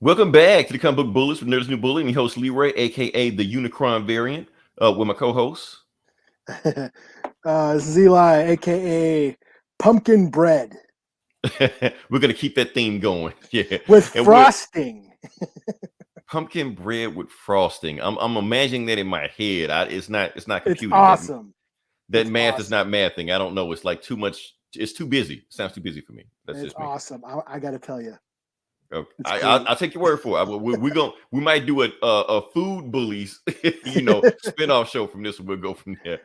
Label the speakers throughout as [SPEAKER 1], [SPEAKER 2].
[SPEAKER 1] Welcome back to the Comic Book Bullies with Nerds New Bully. I'm your host Leroy, aka the Unicron variant, with my co-hosts.
[SPEAKER 2] This is Eli, aka Pumpkin Bread
[SPEAKER 1] We're gonna keep that theme going, yeah.
[SPEAKER 2] with
[SPEAKER 1] And we're
[SPEAKER 2] frosting.
[SPEAKER 1] pumpkin bread with frosting. I'm imagining that in my head. It's not
[SPEAKER 2] It's
[SPEAKER 1] computing. That
[SPEAKER 2] awesome.
[SPEAKER 1] that
[SPEAKER 2] It's
[SPEAKER 1] math is
[SPEAKER 2] awesome.
[SPEAKER 1] not mathing. I don't know. It's like too much. It's too busy. It sounds too busy for me. That's
[SPEAKER 2] It's
[SPEAKER 1] just me.
[SPEAKER 2] awesome. I got to tell you,
[SPEAKER 1] Okay.
[SPEAKER 2] it's
[SPEAKER 1] I'll,
[SPEAKER 2] great.
[SPEAKER 1] I'll take your word for it. We might do a food bullies, spinoff show from this one. We'll go from there.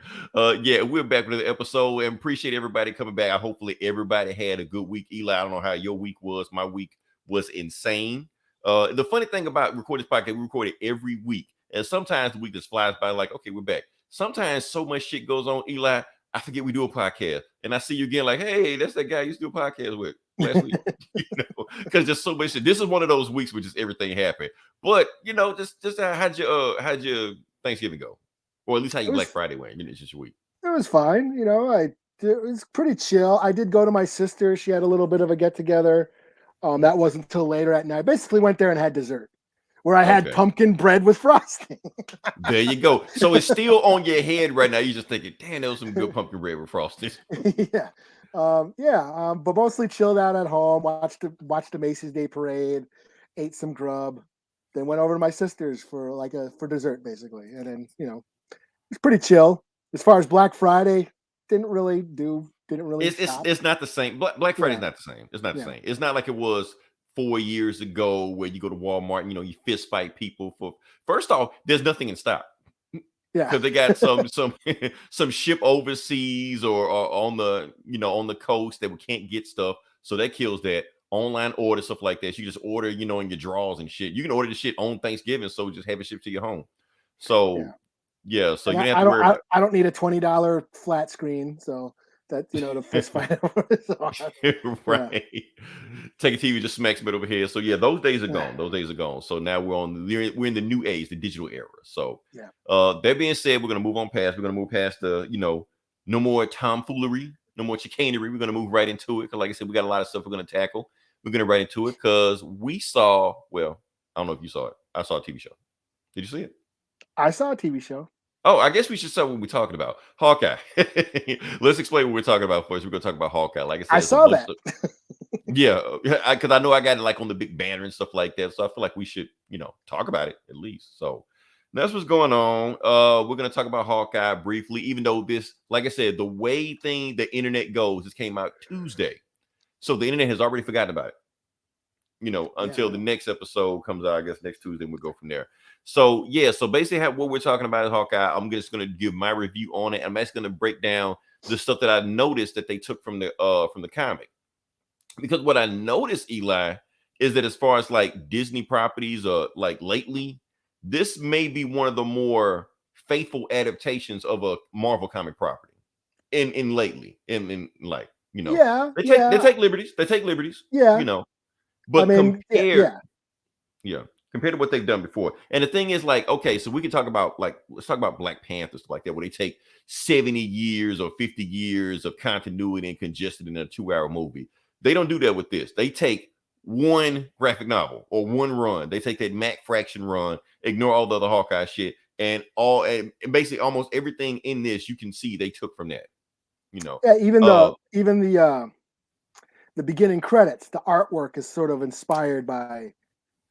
[SPEAKER 1] Yeah, we're back with another episode and appreciate everybody coming back. Hopefully everybody had a good week. Eli, I don't know how your week was. My week was insane. The funny thing about recording this podcast, we record it every week, and sometimes the week just flies by. Like, okay, we're back. Sometimes so much shit goes on, Eli. I forget we do a podcast, and I see you again. Like, hey, that's that guy you used to do a podcast with last week. Because there's so much shit. This is one of those weeks where just everything happened. But just how'd your Thanksgiving go, or at least how
[SPEAKER 2] It
[SPEAKER 1] your Black
[SPEAKER 2] was
[SPEAKER 1] Friday went? It's just your week.
[SPEAKER 2] it was fine. It was pretty chill. I did go to my sister. She had a little bit of a get together. That wasn't until later at night. Basically, went there and had dessert, where I had
[SPEAKER 1] Okay,
[SPEAKER 2] pumpkin bread with frosting.
[SPEAKER 1] there you go. So it's still on your head right now. You're just thinking, damn, that was some good pumpkin bread with frosting.
[SPEAKER 2] Yeah. But mostly chilled out at home, watched the Macy's Day Parade, ate some grub, then went over to my sister's for dessert basically. And then, it's pretty chill. As far as Black Friday, didn't really
[SPEAKER 1] It's
[SPEAKER 2] shop.
[SPEAKER 1] it's not the same. Black Friday's
[SPEAKER 2] Yeah,
[SPEAKER 1] not the same. It's not the
[SPEAKER 2] yeah.
[SPEAKER 1] same. It's not like it was 4 years ago where you go to Walmart and you fist fight people for. First off, there's nothing in stock.
[SPEAKER 2] Yeah.
[SPEAKER 1] Because they got some ship overseas or on the coast that we can't get stuff, so that kills that online order stuff like that. You just order in your drawers and shit. You can order the shit on Thanksgiving, so just have it shipped to your home.
[SPEAKER 2] Yeah.
[SPEAKER 1] So yeah, so
[SPEAKER 2] And
[SPEAKER 1] you
[SPEAKER 2] I,
[SPEAKER 1] don't have
[SPEAKER 2] I
[SPEAKER 1] to
[SPEAKER 2] don't
[SPEAKER 1] worry
[SPEAKER 2] I,
[SPEAKER 1] about.
[SPEAKER 2] I don't need a $20 flat screen, so that the fist fight over. So, yeah.
[SPEAKER 1] Right. Take a TV, just smacks it over here. So yeah, those days are
[SPEAKER 2] Yeah.
[SPEAKER 1] gone. Those days are gone. So now we're in the new age, the digital era. So
[SPEAKER 2] Yeah.
[SPEAKER 1] that being said, we're gonna move on past. We're gonna move past the no more tomfoolery, no more chicanery. We're gonna move right into it. Cause like I said, we got a lot of stuff we're gonna tackle. We're gonna right into it because we saw. Well, I don't know if you saw it. I saw a TV show. Did you see it?
[SPEAKER 2] I saw a TV show.
[SPEAKER 1] Oh, I guess we should say what we're talking about. Hawkeye. Let's explain what we're talking about first. We're gonna talk about Hawkeye. Like I
[SPEAKER 2] I
[SPEAKER 1] said, it's a
[SPEAKER 2] saw
[SPEAKER 1] bunch
[SPEAKER 2] that.
[SPEAKER 1] of yeah, because I know I got it like on the big banner and stuff like that. So I feel like we should, talk about it at least. So that's what's going on. We're gonna talk about Hawkeye briefly, even though this, like I said, the way the internet goes, this came out Tuesday. So the internet has already forgotten about it, until
[SPEAKER 2] Yeah.
[SPEAKER 1] the next episode comes out, I guess next Tuesday, and we'll go from there. So yeah, so basically what we're talking about is Hawkeye. I'm just gonna give my review on it. I'm actually gonna break down the stuff that I noticed that they took from the comic. Because what I noticed, Eli, is that as far as like Disney properties, like lately, this may be one of the more faithful adaptations of a Marvel comic property. In lately, in like
[SPEAKER 2] Yeah,
[SPEAKER 1] they take they
[SPEAKER 2] yeah,
[SPEAKER 1] take liberties, they take liberties,
[SPEAKER 2] yeah.
[SPEAKER 1] you know,
[SPEAKER 2] I
[SPEAKER 1] but
[SPEAKER 2] mean, yeah,
[SPEAKER 1] compared,
[SPEAKER 2] yeah.
[SPEAKER 1] yeah, compared to what they've done before. And the thing is, like, okay, so we can talk about let's talk about Black Panther stuff like that, where they take 70 years or 50 years of continuity and congested in a 2-hour movie. They don't do that with this. They take one graphic novel or one run. They take that Mac Fraction run, ignore all the other Hawkeye shit, and basically almost everything in this you can see they took from that. You know,
[SPEAKER 2] Yeah, even
[SPEAKER 1] uh,
[SPEAKER 2] the beginning credits, the artwork is sort of inspired by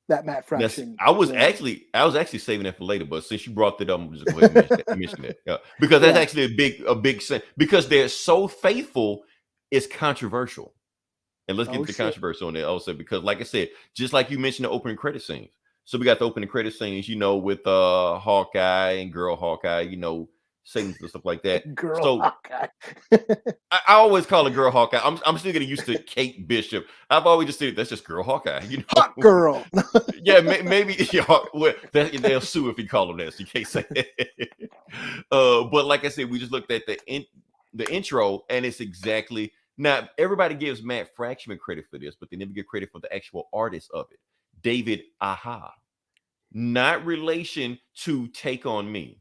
[SPEAKER 2] that Matt
[SPEAKER 1] That's
[SPEAKER 2] Fraction.
[SPEAKER 1] I was actually saving that for later, but since you brought that up, I'm just go ahead and mention that. Yeah, because that's
[SPEAKER 2] Yeah.
[SPEAKER 1] actually a big thing because they're so faithful, it's controversial. And let's get
[SPEAKER 2] Oh
[SPEAKER 1] into the
[SPEAKER 2] shit.
[SPEAKER 1] controversy on that also, because like I said, just like you mentioned the opening credit scenes. So we got the opening credit scenes, with Hawkeye and Girl Hawkeye, segments and stuff like that.
[SPEAKER 2] Girl
[SPEAKER 1] So
[SPEAKER 2] Hawkeye.
[SPEAKER 1] I always call it Girl Hawkeye. I'm still getting used to Kate Bishop. I've always just said that's just Girl Hawkeye,
[SPEAKER 2] Hot girl.
[SPEAKER 1] Yeah, maybe well, they'll sue if you call them that. So you can't say that. But like I said, we just looked at the intro, and it's exactly now. Everybody gives Matt Fraction credit for this, but they never give credit for the actual artist of it, David Aha. Not relation to Take on Me.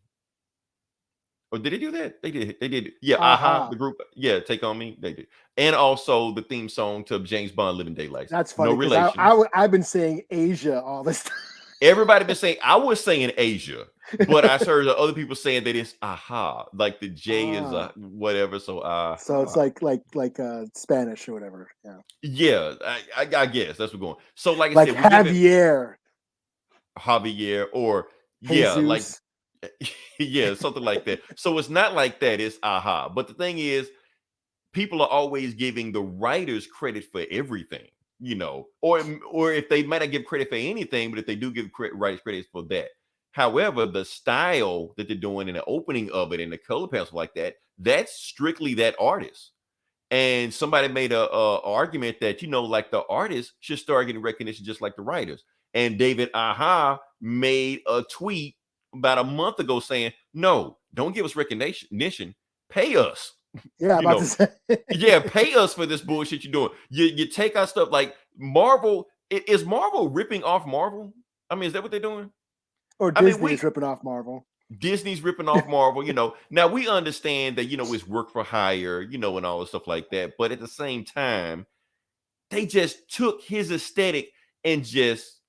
[SPEAKER 1] Or did they do that? They did. They did. Yeah,
[SPEAKER 2] Aha.
[SPEAKER 1] the group. Yeah, Take On Me. They did. And also the theme song to James Bond Living Daylights.
[SPEAKER 2] That's
[SPEAKER 1] No
[SPEAKER 2] funny because
[SPEAKER 1] relation.
[SPEAKER 2] I've been saying Asia all this time.
[SPEAKER 1] Everybody been saying, I was saying Asia, but I heard other people saying that it's aha, like the J is whatever. So
[SPEAKER 2] so it's like Spanish or whatever. Yeah.
[SPEAKER 1] Yeah, I guess that's what we're going. So like I
[SPEAKER 2] Like
[SPEAKER 1] said, we give it
[SPEAKER 2] Javier,
[SPEAKER 1] or yeah,
[SPEAKER 2] Jesus.
[SPEAKER 1] like yeah, something like that. So it's not like that, it's aha. But the thing is, people are always giving the writers credit for everything, or if they might not give credit for anything, but if they do give writers credit for that. However, the style that they're doing in the opening of it and the color pencil like that, that's strictly that artist. And somebody made a argument that, like the artists should start getting recognition just like the writers. And David Aha made a tweet about a month ago saying, no, don't give us recognition, pay us.
[SPEAKER 2] Yeah, I'm about to say.
[SPEAKER 1] Yeah, pay us for this bullshit you're doing. You take our stuff like Marvel. Is Marvel ripping off Marvel? I mean, is that what they're doing?
[SPEAKER 2] Or Disney's ripping off Marvel.
[SPEAKER 1] Disney's ripping off Marvel, Now we understand that, it's work for hire, and all the stuff like that. But at the same time, they just took his aesthetic and just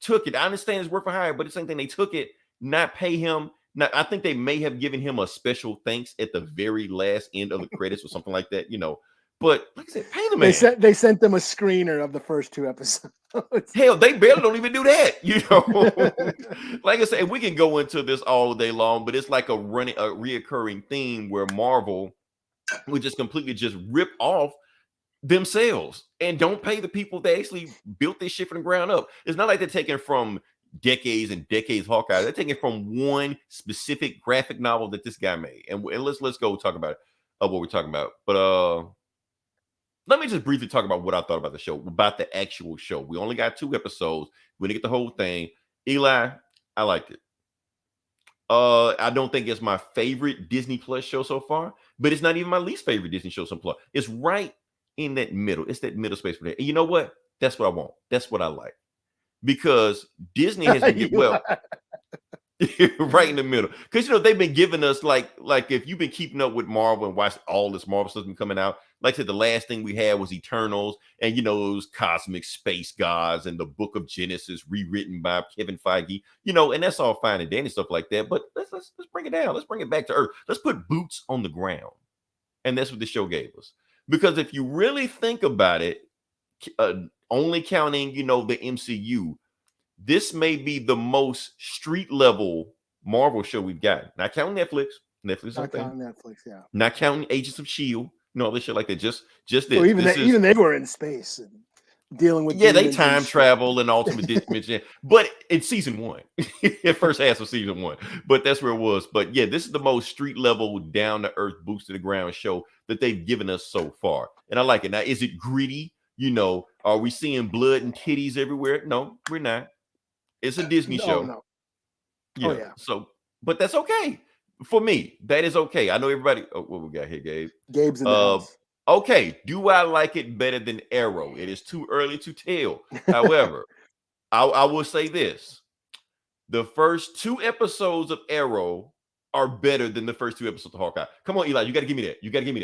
[SPEAKER 1] took it. I understand it's work for hire, but the same thing, they took it, not pay him. Now, I think they may have given him a special thanks at the very last end of the credits or something like that, But like I said, pay the man.
[SPEAKER 2] They sent them a screener of the first 2 episodes.
[SPEAKER 1] Hell, they barely don't even do that, Like I said, we can go into this all day long, but it's like a reoccurring theme where Marvel would just completely just rip off themselves and don't pay the people that actually built this shit from the ground up. It's not like they're taking from decades and decades of Hawkeye. They're taking from one specific graphic novel that this guy made. And let's go talk about what we're talking about. But let me just briefly talk about what I thought about the show, about the actual show. We only got 2 episodes. We didn't get the whole thing. Eli, I liked it. I don't think it's my favorite Disney Plus show so far, but it's not even my least favorite Disney show so far. It's right in that middle. It's that middle space for that. And you know what? That's what I want. That's what I like. Because Disney has been right in the middle. Because they've been giving us like if you've been keeping up with Marvel and watched all this Marvel stuff been coming out, like I said, the last thing we had was Eternals, and those cosmic space gods and the Book of Genesis rewritten by Kevin Feige, and that's all fine and dandy stuff like that. But let's bring it down. Let's bring it back to earth. Let's put boots on the ground, and that's what the show gave us. Because if you really think about it, only counting the MCU, this may be the most street level Marvel show we've got. Not counting Netflix.
[SPEAKER 2] Not counting Netflix, yeah.
[SPEAKER 1] Not counting Agents of S.H.I.E.L.D., all this shit like that. Just this.
[SPEAKER 2] Well, even they were in space and dealing with
[SPEAKER 1] they time travel and ultimate dimension. But it's season 1. At first half of season 1. But that's where it was. But yeah, this is the most street level, down to earth, boost to the ground show that they've given us so far. And I like it. Now, is it gritty? Are we seeing blood and titties everywhere? No, we're not. It's a Disney show.
[SPEAKER 2] No.
[SPEAKER 1] Yeah.
[SPEAKER 2] Oh, yeah.
[SPEAKER 1] So, but that's okay. For me, that is okay. I know everybody. Oh, what we got here, Gabe?
[SPEAKER 2] Gabe's in the house.
[SPEAKER 1] Okay. Do I like it better than Arrow? It is too early to tell. However, I will say this. The first 2 episodes of Arrow are better than the first 2 episodes of Hawkeye. Come on, Eli. You got to give me that.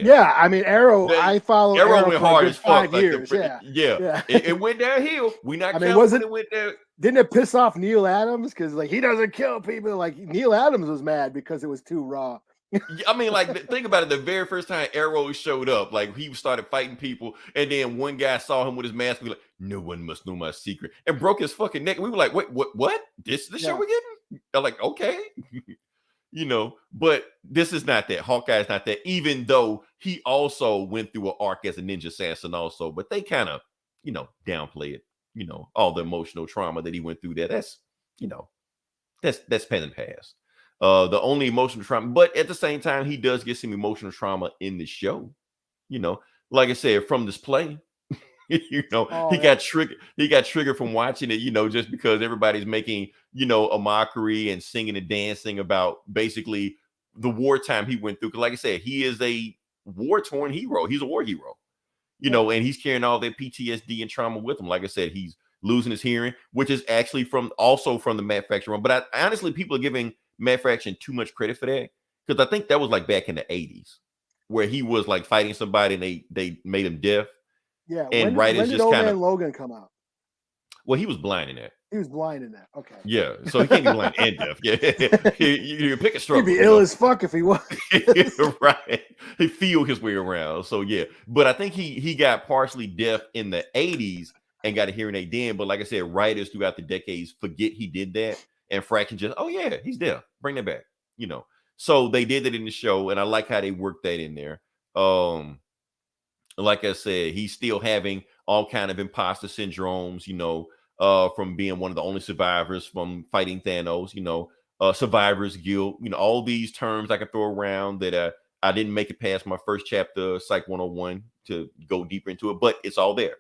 [SPEAKER 2] Yeah, I mean, Arrow, I followed Arrow
[SPEAKER 1] went hard as fuck.
[SPEAKER 2] 5 years.
[SPEAKER 1] Yeah. It went downhill. We not counting when it went there.
[SPEAKER 2] Didn't it piss off Neil Adams? Because he doesn't kill people. Neil Adams was mad because it was too raw.
[SPEAKER 1] I mean, think about it. The very first time Arrow showed up, he started fighting people, and then one guy saw him with his mask. We like, no one must know my secret, and broke his fucking neck. We were like, wait, what? This is the show we're getting? They're like, okay, but this is not that. Hawkeye is not that. Even though he also went through an arc as a ninja assassin, also, but they kind of, downplay it. All the emotional trauma that he went through there. That's pen and pass. The only emotional trauma, but at the same time, he does get some emotional trauma in the show. Like I said, from this play, he got triggered from watching it, just because everybody's making, a mockery and singing and dancing about basically the wartime he went through. Because like I said, he is a war-torn hero. He's a war hero. And he's carrying all that PTSD and trauma with him. Like I said, he's losing his hearing, which is actually from the Matt Fraction run. But honestly, people are giving Matt Fraction too much credit for that, because I think that was like back in the 80s where he was like fighting somebody and they made him deaf.
[SPEAKER 2] Yeah.
[SPEAKER 1] And
[SPEAKER 2] When
[SPEAKER 1] writers
[SPEAKER 2] did
[SPEAKER 1] just
[SPEAKER 2] Old
[SPEAKER 1] kind of,
[SPEAKER 2] Man Logan come out?
[SPEAKER 1] well, he was blind in that.
[SPEAKER 2] He was blind in that. Okay.
[SPEAKER 1] Yeah, so he can't be blind and deaf. Yeah, you pick a
[SPEAKER 2] He'd
[SPEAKER 1] struggle.
[SPEAKER 2] be ill as fuck if he was.
[SPEAKER 1] Right. He feel his way around. So yeah, but I think he got partially deaf in the 80s and got a hearing aid then. But like I said, writers throughout the decades forget he did that, and Fraction just, oh yeah, he's deaf. Bring that back. So they did that in the show, and I like how they worked that in there. Like I said, he's still having all kind of imposter syndromes, from being one of the only survivors from fighting Thanos, survivor's guilt, all these terms I can throw around that I didn't make it past my first chapter, Psych 101, to go deeper into it, but it's all there.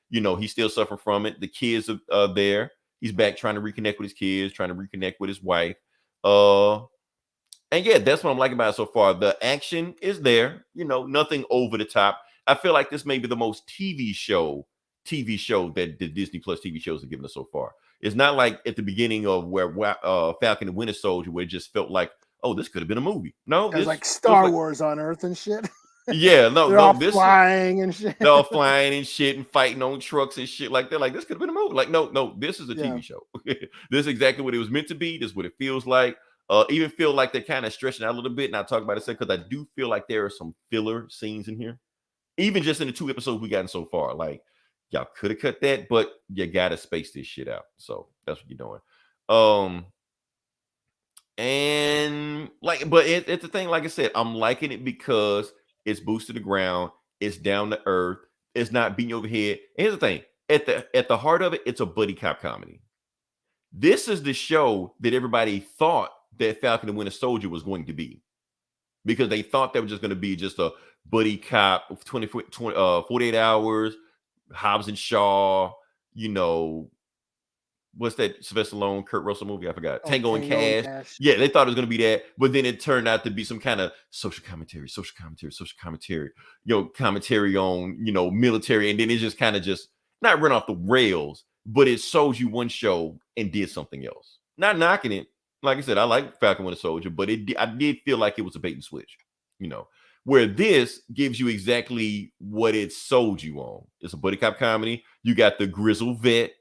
[SPEAKER 1] He's still suffering from it. The kids are there. He's back trying to reconnect with his kids, trying to reconnect with his wife. And yeah, that's what I'm liking about it so far. The action is there, nothing over the top. I feel like this may be the most TV show that the Disney Plus TV shows have given us so far. It's not like at the beginning of where Falcon and Winter Soldier, where it just felt like, oh, this could have been a movie. No,
[SPEAKER 2] It's
[SPEAKER 1] this
[SPEAKER 2] like Star Wars on Earth and shit.
[SPEAKER 1] Yeah,
[SPEAKER 2] They're all flying and shit.
[SPEAKER 1] They're all flying and shit and fighting on trucks and shit like that. Like, this could have been a movie. Like, no, this is a TV show. This is exactly what it was meant to be. This is what it feels like. Even feel like they're kind of stretching out a little bit, and I'll talk about it because I do feel like there are some filler scenes in here. Even just in the 2 episodes we gotten so far, like, y'all could have cut that, but you gotta space this shit out. So that's what you're doing. And like, but it's the thing, like I said, I'm liking it because it's boosted the ground, it's down to earth, it's not beating you over head. And here's the thing: at the heart of it, it's a buddy cop comedy. This is the show that everybody thought that Falcon and Winter Soldier was going to be, because they thought that was just going to be just a buddy cop of 48 hours, Hobbs and Shaw, what's that Sylvester Stallone, Kurt Russell movie? I forgot. Tango and Cash. Yeah, they thought it was going to be that, but then it turned out to be some kind of social commentary, commentary on, military. And then it just kind of just not run off the rails, but it shows you one show and did something else. Not knocking it. Like I said, I like Falcon Winter Soldier, but I did feel like it was a bait and switch, where this gives you exactly what it sold you on. It's a buddy cop comedy. You got the grizzled vet.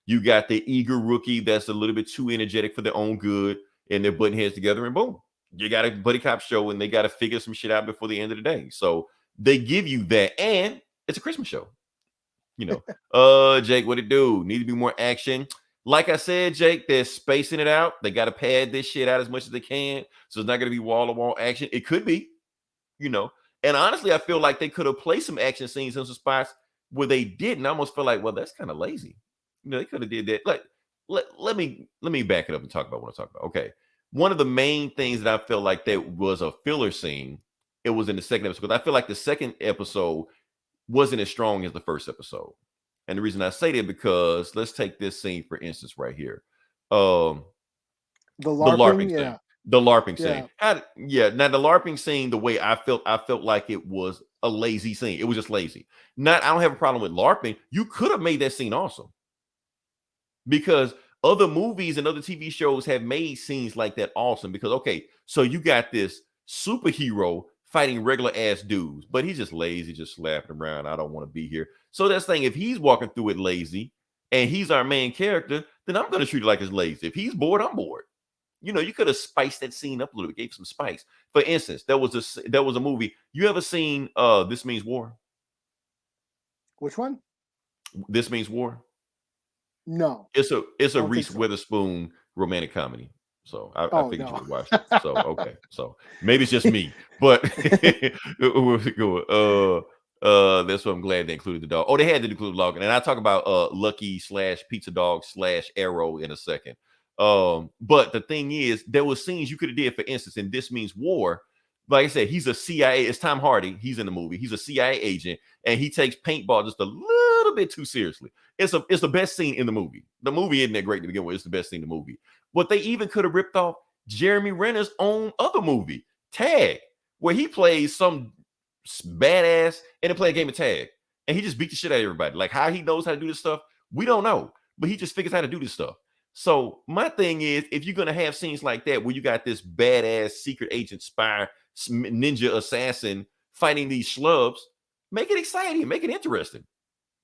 [SPEAKER 1] You got the eager rookie that's a little bit too energetic for their own good, and they're butting heads together, and boom, you got a buddy cop show, and they got to figure some shit out before the end of the day. So they give you that, and it's a Christmas show. Jake, what it do? Need to be more action. Like I said, Jake, they're spacing it out. They got to pad this shit out as much as they can. So it's not going to be wall-to-wall action. It could be, And honestly, I feel like they could have placed some action scenes in some spots where they didn't. I almost feel like, well, that's kind of lazy. They could have did that. Like, let me back it up and talk about what I'm talking about. Okay. One of the main things that I feel like that was a filler scene, it was in the second episode. Because I feel like the second episode wasn't as strong as the first episode. And the reason I say that, because let's take this scene, for instance, right here. The LARPing scene. The LARPing scene. Now the LARPing scene, the way I felt like it was a lazy scene. It was just lazy. I don't have a problem with LARPing. You could have made that scene awesome. Because other movies and other TV shows have made scenes like that awesome. Because, okay, so you got this superhero fighting regular ass dudes, but he's just lazy, just slapping around. I don't want to be here. So that's the thing. If he's walking through it lazy and he's our main character, then I'm going to treat it like it's lazy. If he's bored, I'm bored. You could have spiced that scene up a little bit, gave some spice. For instance, there was a movie. You ever seen This Means War?
[SPEAKER 2] Which one?
[SPEAKER 1] This Means War.
[SPEAKER 2] No.
[SPEAKER 1] It's a Reese Witherspoon romantic comedy. So I figured you would watch it. So okay. So maybe it's just me, but that's what I'm glad they included the dog. Oh, they had to include the dog. And I talk about Lucky / Pizza Dog / Arrow in a second. But the thing is, there were scenes you could have did, for instance, in This Means War. Like I said, he's a CIA. It's Tom Hardy. He's in the movie. He's a CIA agent, and he takes paintball just a little bit too seriously. It's the best scene in the movie. The movie isn't that great to begin with. It's the best scene in the movie. But they even could have ripped off Jeremy Renner's own other movie, Tag, where he plays some badass and they play a game of tag, and he just beat the shit out of everybody. Like, how he knows how to do this stuff, we don't know, but he just figures out how to do this stuff. So my thing is, if you're gonna have scenes like that where you got this badass secret agent spy ninja assassin fighting these schlubs, make it exciting, make it interesting.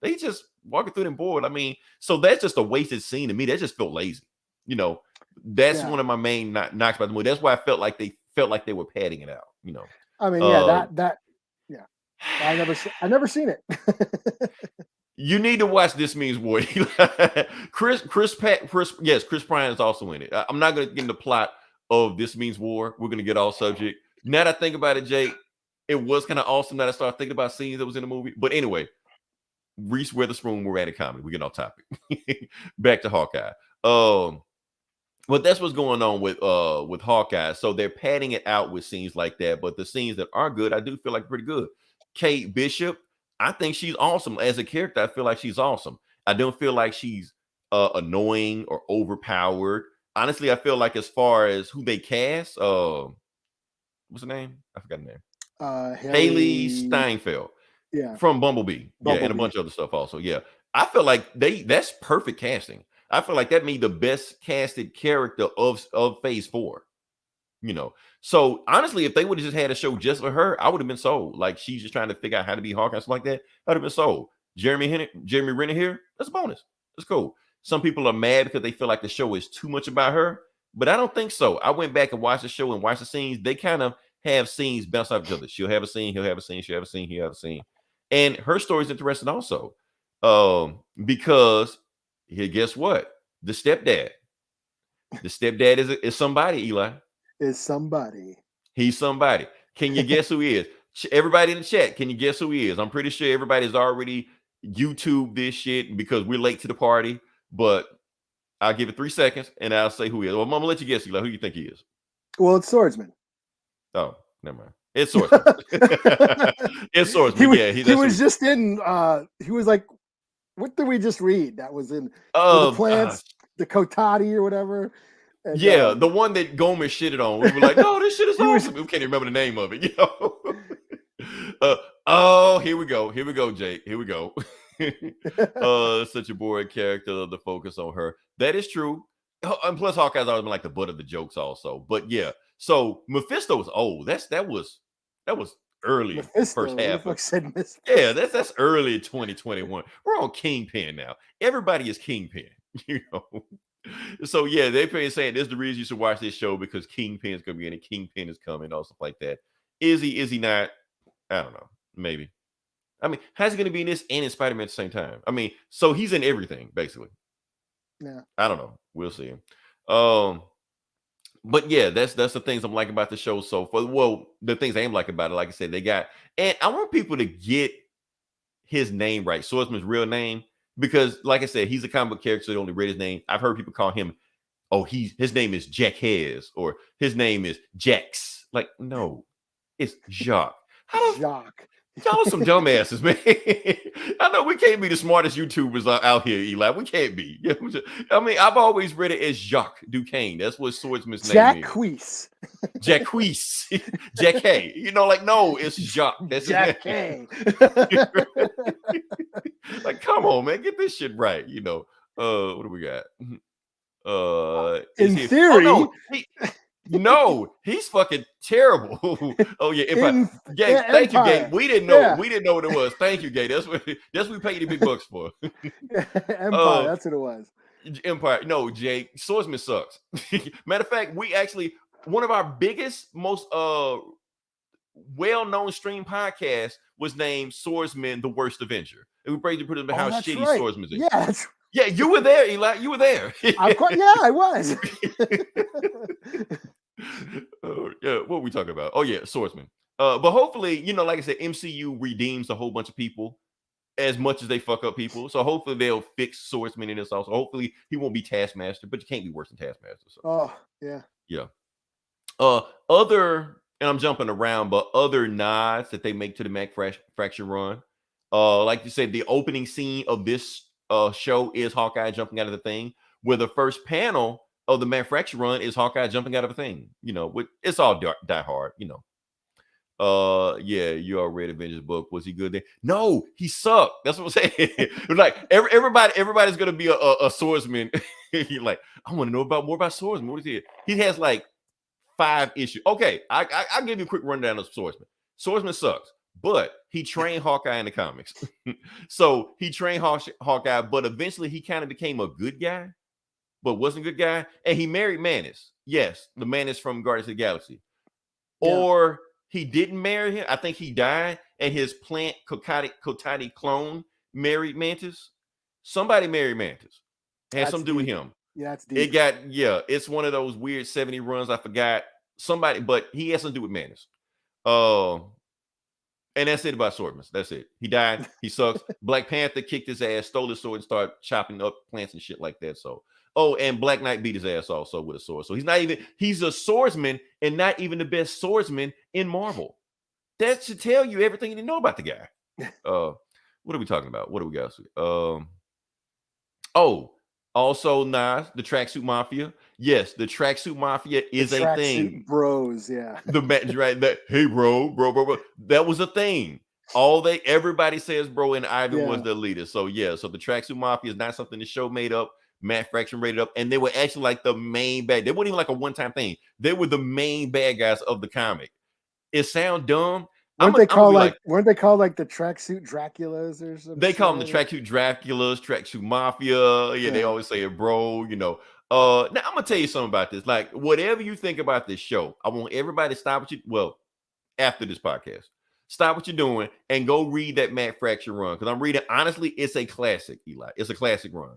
[SPEAKER 1] They just walking through them board. I mean, so that's just a wasted scene to me. That just felt lazy. You know, that's one of my main knocks about the movie. That's why I felt like they were padding it out. You know,
[SPEAKER 2] I mean, I never seen it.
[SPEAKER 1] You need to watch This Means War. Chris Pine is also in it. I'm not going to get in the plot of This Means War. We're going to get off subject. Now that I think about it, Jake, it was kind of awesome that I started thinking about scenes that was in the movie. But anyway, Reese Witherspoon, we're at a comedy. We get off topic. Back to Hawkeye. But that's what's going on with Hawkeye. So they're padding it out with scenes like that. But the scenes that are good, I do feel like pretty good. Kate Bishop, I think she's awesome as a character. I feel like she's awesome. I don't feel like she's annoying or overpowered. Honestly, I feel like as far as who they cast, what's her name? I forgot her name. Haley Steinfeld.
[SPEAKER 2] Yeah,
[SPEAKER 1] from Bumblebee. Yeah, and a bunch of other stuff also. Yeah, I feel like that's perfect casting. I feel like that made the best casted character of Phase 4. You know, so honestly, if they would have just had a show just for her, I would have been sold. Like she's just trying to figure out how to be Hawkeye, something like that. I'd have been sold. Jeremy Renner here, that's a bonus. That's cool. Some people are mad because they feel like the show is too much about her, but I don't think so. I went back and watched the show and watched the scenes. They kind of have scenes bounce off each other. She'll have a scene, he'll have a scene, she'll have a scene, he'll have a scene. And her story is interesting also. Because here, guess what? The stepdad is somebody, Eli.
[SPEAKER 2] Is somebody.
[SPEAKER 1] He's somebody. Can you guess who he is? Everybody in the chat, can you guess who he is? I'm pretty sure everybody's already YouTube this shit because we're late to the party, but I'll give it 3 seconds and I'll say who he is. Well, I'm gonna let you guess, Eli, who you think he is.
[SPEAKER 2] Well, it's Swordsman.
[SPEAKER 1] Oh, never mind. It's Swordsman. It's Swordsman.
[SPEAKER 2] He was just in he was like, what did we just read? That was in the plants, the Kotati or whatever. And,
[SPEAKER 1] yeah, the one that Gomer shitted on. We were like, no, this shit is awesome. We can't even remember the name of it, you know. Here we go, Jake. Here we go. Such a boring character, the focus on her. That is true. And plus, Hawkeye's always been like the butt of the jokes, also. But yeah, so Mephisto was old. That was early
[SPEAKER 2] Mephisto,
[SPEAKER 1] first half.
[SPEAKER 2] Yeah,
[SPEAKER 1] that's early 2021. We're on Kingpin now. Everybody is Kingpin, you know. So yeah, they're saying this is the reason you should watch this show because Kingpin is gonna be in it. Kingpin is coming, all stuff like that. Is he not? I don't know. Maybe. I mean, how's he gonna be in this and in Spider-Man at the same time? I mean, so he's in everything, basically.
[SPEAKER 2] Yeah.
[SPEAKER 1] I don't know. We'll see. But yeah, that's the things I'm liking about the show so far. Well, the things I am like about it, like I said, and I want people to get his name right, Swordsman's real name. Because, like I said, he's a comic book character, so they only read his name. I've heard people call him, his name is Jack Hez, or his name is Jax. Like, no, it's Jacques.
[SPEAKER 2] Jacques.
[SPEAKER 1] Y'all are some dumbasses, man. I know we can't be the smartest YouTubers out here, Eli. We can't be. I mean, I've always read it as Jacques Duquesne. That's what Swordsman's name is. Jacquees. Jacquet. You know, like, no, it's Jacques. That's
[SPEAKER 2] Jacquet.
[SPEAKER 1] Like, come on, man. Get this shit right. You know, what do we got?
[SPEAKER 2] In theory.
[SPEAKER 1] No, he's fucking terrible. Oh yeah, Gay, thank you, Gay. We didn't know. We didn't know what it was. Thank you, Gay. That's what we paid the big bucks for.
[SPEAKER 2] Empire. That's what it was.
[SPEAKER 1] Empire. No, Jay. Swordsman sucks. Matter of fact, we actually one of our biggest, most well-known stream podcasts was named Swordsman: The Worst Avenger. And we praised put how shitty right. Swordsman is.
[SPEAKER 2] Yeah, that's right.
[SPEAKER 1] Yeah, you were there, Eli. You were there.
[SPEAKER 2] Yeah, I was.
[SPEAKER 1] Yeah, what were we talking about? Oh, yeah, Swordsman. But hopefully, you know, like I said, MCU redeems a whole bunch of people as much as they fuck up people. So hopefully they'll fix Swordsman in this also. Hopefully he won't be Taskmaster, but you can't be worse than Taskmaster. So.
[SPEAKER 2] Oh, yeah.
[SPEAKER 1] Yeah. And I'm jumping around, but other nods that they make to the Mac Fraction run. Like you said, the opening scene of this show is Hawkeye jumping out of the thing, where the first panel of the Mac Fraction run is Hawkeye jumping out of a thing. You know, it's all die hard, you know. Yeah, you all read Avengers book. Was he good then? No, he sucked. That's what I'm saying. It was like everybody's gonna be a swordsman. You're like, I want to know more about swordsman. What is he? He has like 5 issues. Okay, I'll give you a quick rundown of swordsman. Swordsman sucks, but he trained Hawkeye in the comics. So he trained Hawkeye, but eventually he kind of became a good guy, but wasn't a good guy. And he married Mantis. Yes, the Mantis from Guardians of the Galaxy.
[SPEAKER 2] Yeah.
[SPEAKER 1] Or he didn't marry him. I think he died, and his plant Kotati clone married Mantis. Somebody married Mantis. It had
[SPEAKER 2] That's
[SPEAKER 1] something to do with
[SPEAKER 2] deep.
[SPEAKER 1] him.
[SPEAKER 2] Yeah, that's
[SPEAKER 1] It
[SPEAKER 2] deep.
[SPEAKER 1] got, it's one of those weird 70 runs. I forgot somebody, but he has something to do with Mantis. And that's it about Swordsman. That's it. He died. He sucks. Black Panther kicked his ass, stole his sword, and started chopping up plants and shit like that. So, and Black Knight beat his ass also with a sword. So he's a swordsman and not even the best swordsman in Marvel. That should tell you everything you need to know about the guy. What are we talking about? What do we got? Also Nas, the Tracksuit Mafia. Yes, the Tracksuit Mafia is a thing.
[SPEAKER 2] Bros, yeah.
[SPEAKER 1] The match, right? That hey, bro. That was a thing. Everybody says bro, and Ivan was the leader. So yeah, so the Tracksuit Mafia is not something the show made up. Matt Fraction rated up, and they were actually like the main bad. They weren't even like a one-time thing. They were the main bad guys of the comic. It sounds dumb.
[SPEAKER 2] Weren't they called like the Tracksuit Draculas or something?
[SPEAKER 1] They call them the Tracksuit Draculas, Tracksuit Mafia. Yeah, they always say it, bro. Now I'm gonna tell you something about this. Like, whatever you think about this show, I want everybody to stop what you after this podcast. Stop what you're doing and go read that Matt Fraction run. Because I'm reading, honestly, it's a classic, Eli. It's a classic run.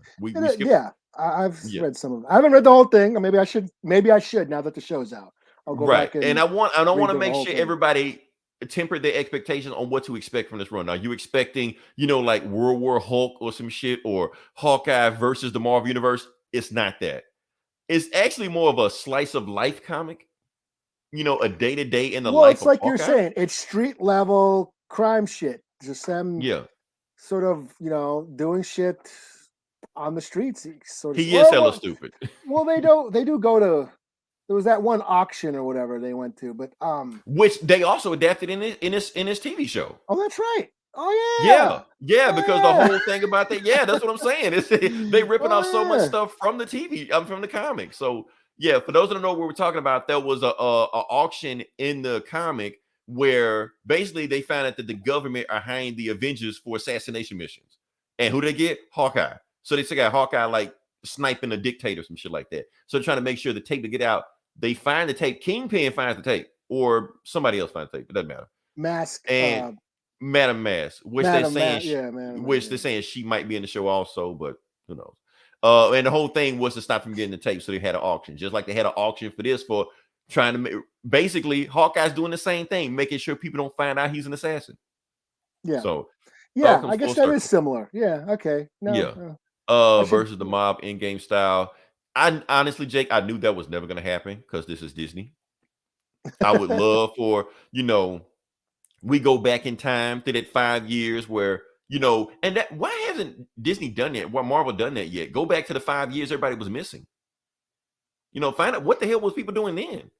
[SPEAKER 2] I've read some of it. I haven't read the whole thing. Maybe I should now that the show's out. I'll go back and
[SPEAKER 1] I don't want to make sure everybody temper their expectations on what to expect from this run. Are you expecting, like World War Hulk or some shit, or Hawkeye versus the Marvel Universe? It's not that. It's actually more of a slice of life comic. A day-to-day in the life
[SPEAKER 2] it's like
[SPEAKER 1] of Hawkeye.
[SPEAKER 2] You're saying, it's street level crime shit. Just them sort of, doing shit on the streets. Sort of.
[SPEAKER 1] He is hella stupid.
[SPEAKER 2] Well, they do go to, there was that one auction or whatever they went to, but
[SPEAKER 1] which they also adapted in this TV show.
[SPEAKER 2] Oh, that's right. Oh
[SPEAKER 1] yeah, because the whole thing about that, that's what I'm saying. They ripping off so much stuff from the TV, from the comic. So yeah, for those that don't know what we're talking about, there was a auction in the comic where basically they found out that the government are hiring the Avengers for assassination missions, and who they get? Hawkeye. So they still got Hawkeye like sniping a dictator, some shit like that. So they're trying to make sure the tape to get out. They find the tape. Kingpin finds the tape, or somebody else finds the tape. It doesn't matter.
[SPEAKER 2] Mask
[SPEAKER 1] and Madam Mask, which they're saying, they're saying she might be in the show also, but who knows? And the whole thing was to stop from getting the tape, so they had an auction, just like they had an auction for this, for trying to make, basically Hawkeye's doing the same thing, making sure people don't find out he's an assassin.
[SPEAKER 2] Yeah.
[SPEAKER 1] So
[SPEAKER 2] I guess that is similar. Yeah. Okay.
[SPEAKER 1] Versus the mob in-game style. I honestly, Jake, I knew that was never going to happen because this is Disney. I would love for, we go back in time to that 5 years where, and that, why hasn't Disney done that? Why Marvel done that yet? Go back to the 5 years everybody was missing. Find out what the hell was people doing then.